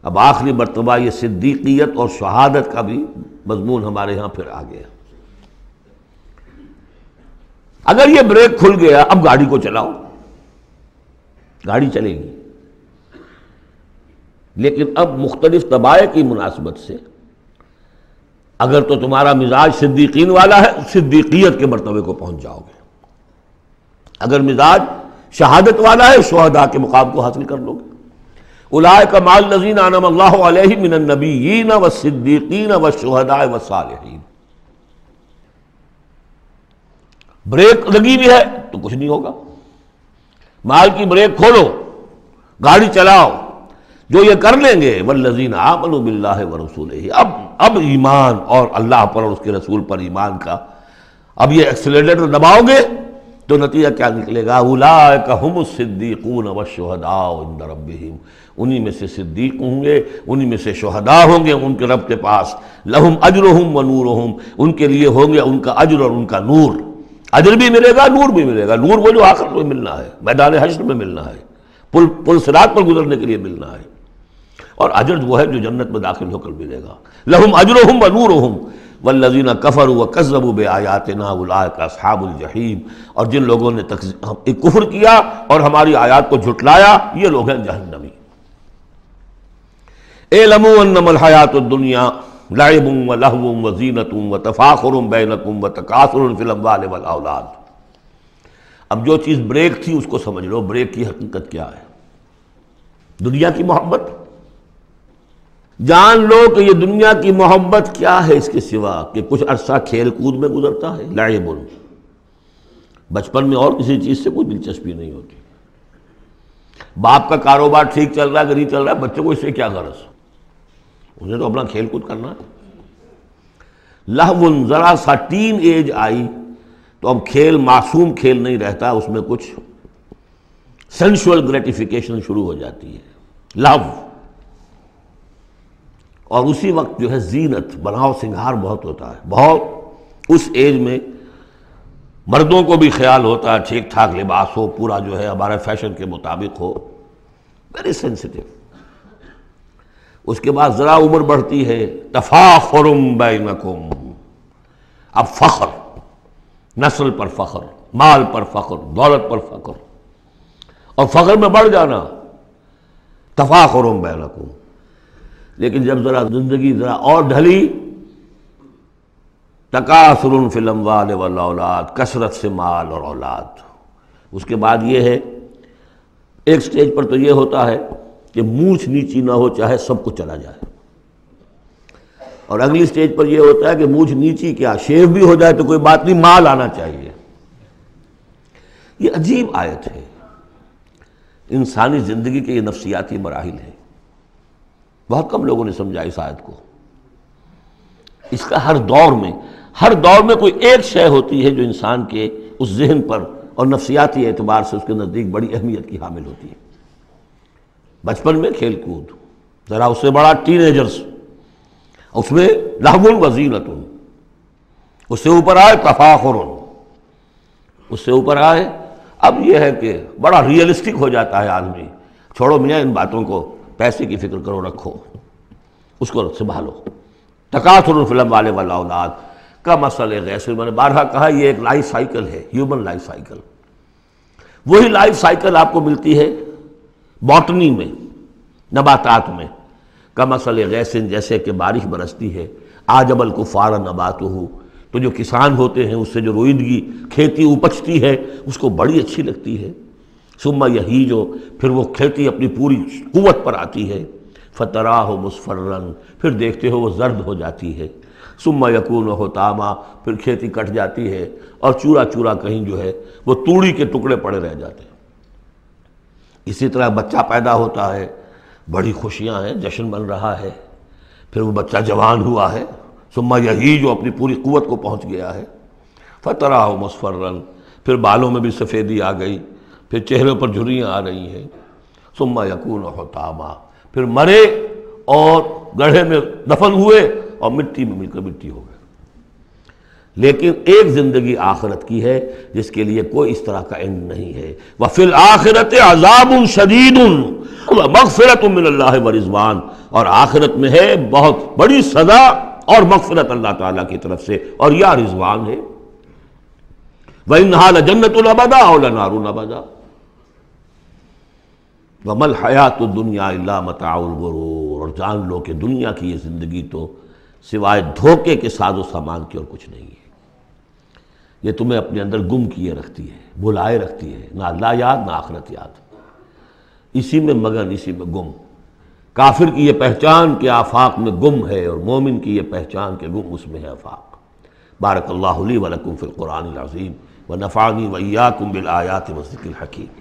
اب آخری مرتبہ یہ صدیقیت اور شہادت کا بھی مضمون ہمارے ہاں پھر آ گیا۔ اگر یہ بریک کھل گیا، اب گاڑی کو چلاؤ، گاڑی چلے گی، لیکن اب مختلف طبائع کی مناسبت سے اگر تو تمہارا مزاج صدیقین والا ہے، صدیقیت کے مرتبے کو پہنچ جاؤ گے۔ اگر مزاج شہادت والا ہے، شہداء کے مقام کو حاصل کر لو گے۔ اولئک مع الذین انعم اللہ علیہم من النبیین والصدیقین والشہداء والصالحین۔ بریک لگی بھی ہے تو کچھ نہیں ہوگا، مال کی بریک کھولو، گاڑی چلاؤ۔ جو یہ کر لیں گے، والذین آمنوا باللہ ورسولہ، اب ایمان اور اللہ پر اور اس کے رسول پر ایمان کا، اب یہ ایکسیلریٹر دباؤ گے تو نتیجہ کیا نکلے گا؟ اولئک ھم الصدیقون والشہداء عند ربہم، انہی میں سے صدیق ہوں گے، انہی میں سے شہداء ہوں گے ان کے رب کے پاس۔ لہم اجرہم ونورہم، ان کے لیے ہوں گے ان کا اجر اور ان کا نور۔ اجر بھی ملے گا، نور بھی ملے گا۔ نور وہ جو آخر میں ملنا ہے، میدان حشر میں ملنا ہے، پل صراط پر گزرنے کے لیے ملنا ہے، اور اجر وہ ہے جو جنت میں داخل ہو کر ملے گا۔ لہم اجرہم ونورہم والذین کفروا وکذبوا بآیاتنا اولئک اصحاب الجحیم، اور جن لوگوں نے کفر کیا اور ہماری آیات کو جھٹلایا، یہ لوگ ہیں جہنمی۔ اعلموا انما الحیاۃ الدنیا، لعب ولہو وزینۃ وتفاخر بینکم وتکاثر فی الاموال والاولاد۔ اب جو چیز بریک تھی اس کو سمجھ لو، بریک کی حقیقت کیا ہے؟ دنیا کی محبت۔ جان لو کہ یہ دنیا کی محبت کیا ہے اس کے سوا کہ کچھ عرصہ کھیل کود میں گزرتا ہے، لعب، بچپن میں اور کسی چیز سے کوئی دلچسپی نہیں ہوتی۔ باپ کا کاروبار ٹھیک چل رہا ہے کہ نہیں چل رہا ہے، بچوں کو اس سے کیا غرض، انہیں تو اپنا کھیل کود کرنا ہے۔ لہو، ذرا سا ٹین ایج آئی تو اب کھیل معصوم کھیل نہیں رہتا، اس میں کچھ سینشول گریٹیفیکیشن شروع ہو جاتی ہے، لو۔ اور اسی وقت جو ہے زینت، بناؤ سنگھار بہت ہوتا ہے، بہت اس ایج میں مردوں کو بھی خیال ہوتا ہے ٹھیک ٹھاک لباس ہو، پورا جو ہے ہمارے فیشن کے مطابق ہو، ویری سینسٹیو۔ اس کے بعد ذرا عمر بڑھتی ہے، تفاخر بینکم، اب فخر، نسل پر فخر، مال پر فخر، دولت پر فخر، اور فخر میں بڑھ جانا، تفاخر بینکم۔ لیکن جب ذرا زندگی ذرا اور ڈھلی، تکاثر فی الاموال والاولاد، کثرت سے مال اور اولاد۔ اس کے بعد یہ ہے، ایک سٹیج پر تو یہ ہوتا ہے کہ مونچھ نیچی نہ ہو چاہے سب کچھ چلا جائے، اور اگلی سٹیج پر یہ ہوتا ہے کہ مونچھ نیچی کیا، شیو بھی ہو جائے تو کوئی بات نہیں، مال آنا چاہیے۔ یہ عجیب آیت ہے، انسانی زندگی کے یہ نفسیاتی مراحل ہیں، بہت کم لوگوں نے سمجھا اس آیت کو۔ اس کا ہر دور میں کوئی ایک شے ہوتی ہے جو انسان کے اس ذہن پر اور نفسیاتی اعتبار سے اس کے نزدیک بڑی اہمیت کی حامل ہوتی ہے۔ بچپن میں کھیل کود، ذرا اس سے بڑا ٹین ایجرز، اس میں لہو وزینۃ، اس سے اوپر آئے تفاخر، اس سے اوپر آئے اب یہ ہے کہ بڑا ریئلسٹک ہو جاتا ہے آدمی، چھوڑو میاں ان باتوں کو، پیسے کی فکر کرو، رکھو اس کو سنبھالو۔ تکاثر فی الاموال والاولاد کا مسئلہ غیث، میں نے بارہا کہا یہ ایک لائف سائیکل ہے، ہیومن لائف سائیکل۔ وہی لائف سائیکل آپ کو ملتی ہے باٹنی میں، نباتات میں، کا مسئلہ غیث، جیسے کہ بارش برستی ہے، اعجب الکفار نباتہ، تو جو کسان ہوتے ہیں اس سے جو روئیدگی کھیتی اپجتی ہے اس کو بڑی اچھی لگتی ہے، ثم یہیج، پھر وہ کھیتی اپنی پوری قوت پر آتی ہے، فتراہ مصفرا، پھر دیکھتے ہو وہ زرد ہو جاتی ہے، ثم یکون حطاما، پھر کھیتی کٹ جاتی ہے اور چورا چورا کہیں جو ہے وہ توڑی کے ٹکڑے پڑے رہ جاتے ہیں۔ اسی طرح بچہ پیدا ہوتا ہے، بڑی خوشیاں ہیں، جشن بن رہا ہے، پھر وہ بچہ جوان ہوا ہے، ثم یہیج، اپنی پوری قوت کو پہنچ گیا ہے، فتراہ مصفرا، پھر بالوں میں بھی سفیدی آ گئی، پھر چہرے پر جھریاں آ رہی ہیں، ثم یکون حطاما، پھر مرے اور گڑھے میں دفن ہوئے اور مٹی میں مل کر مٹی ہو گئے۔ لیکن ایک زندگی آخرت کی ہے جس کے لیے کوئی اس طرح کا اینڈ نہیں ہے، وَفِي الْآخِرَةِ عَذَابٌ شَدِيدٌ وَمَغْفِرَةٌ مِّنَ اللَّهِ وَرِضْوَانٌ، اور آخرت میں ہے بہت بڑی سزا اور مغفرت اللہ تعالیٰ کی طرف سے، اور یا رضوان ہے۔ وَإِنَّهَا لَجَنَّةٌ أَبَدًا أَوْ لَنَارٌ أَبَدًا وَمَا الْحَيَاةُ الدُّنْيَا إِلَّا مَتَاعُ الْغُرُورِ، اور جان لو کہ دنیا کی یہ زندگی تو سوائے دھوکے کے ساز و سامان کی اور کچھ نہیں ہے۔ یہ تمہیں اپنے اندر گم کیے رکھتی ہے، بھلائے رکھتی ہے، نہ اللہ یاد نہ آخرت یاد، اسی میں مگن، اسی میں گم۔ کافر کی یہ پہچان کہ آفاق میں گم ہے، اور مومن کی یہ پہچان کہ گم اس میں ہے آفاق۔ بارک اللہ لی ولکم فی القرآن العظیم ونفعنی وإیاکم بالآیات والذکر الحکیم۔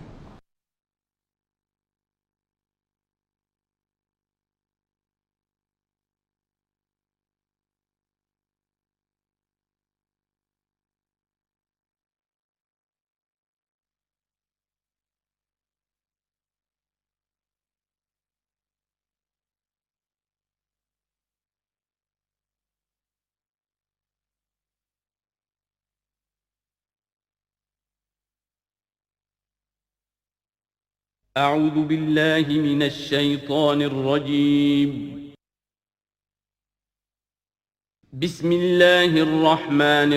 أعوذ بالله من الشيطان الرجيم. بسم الله الرحمن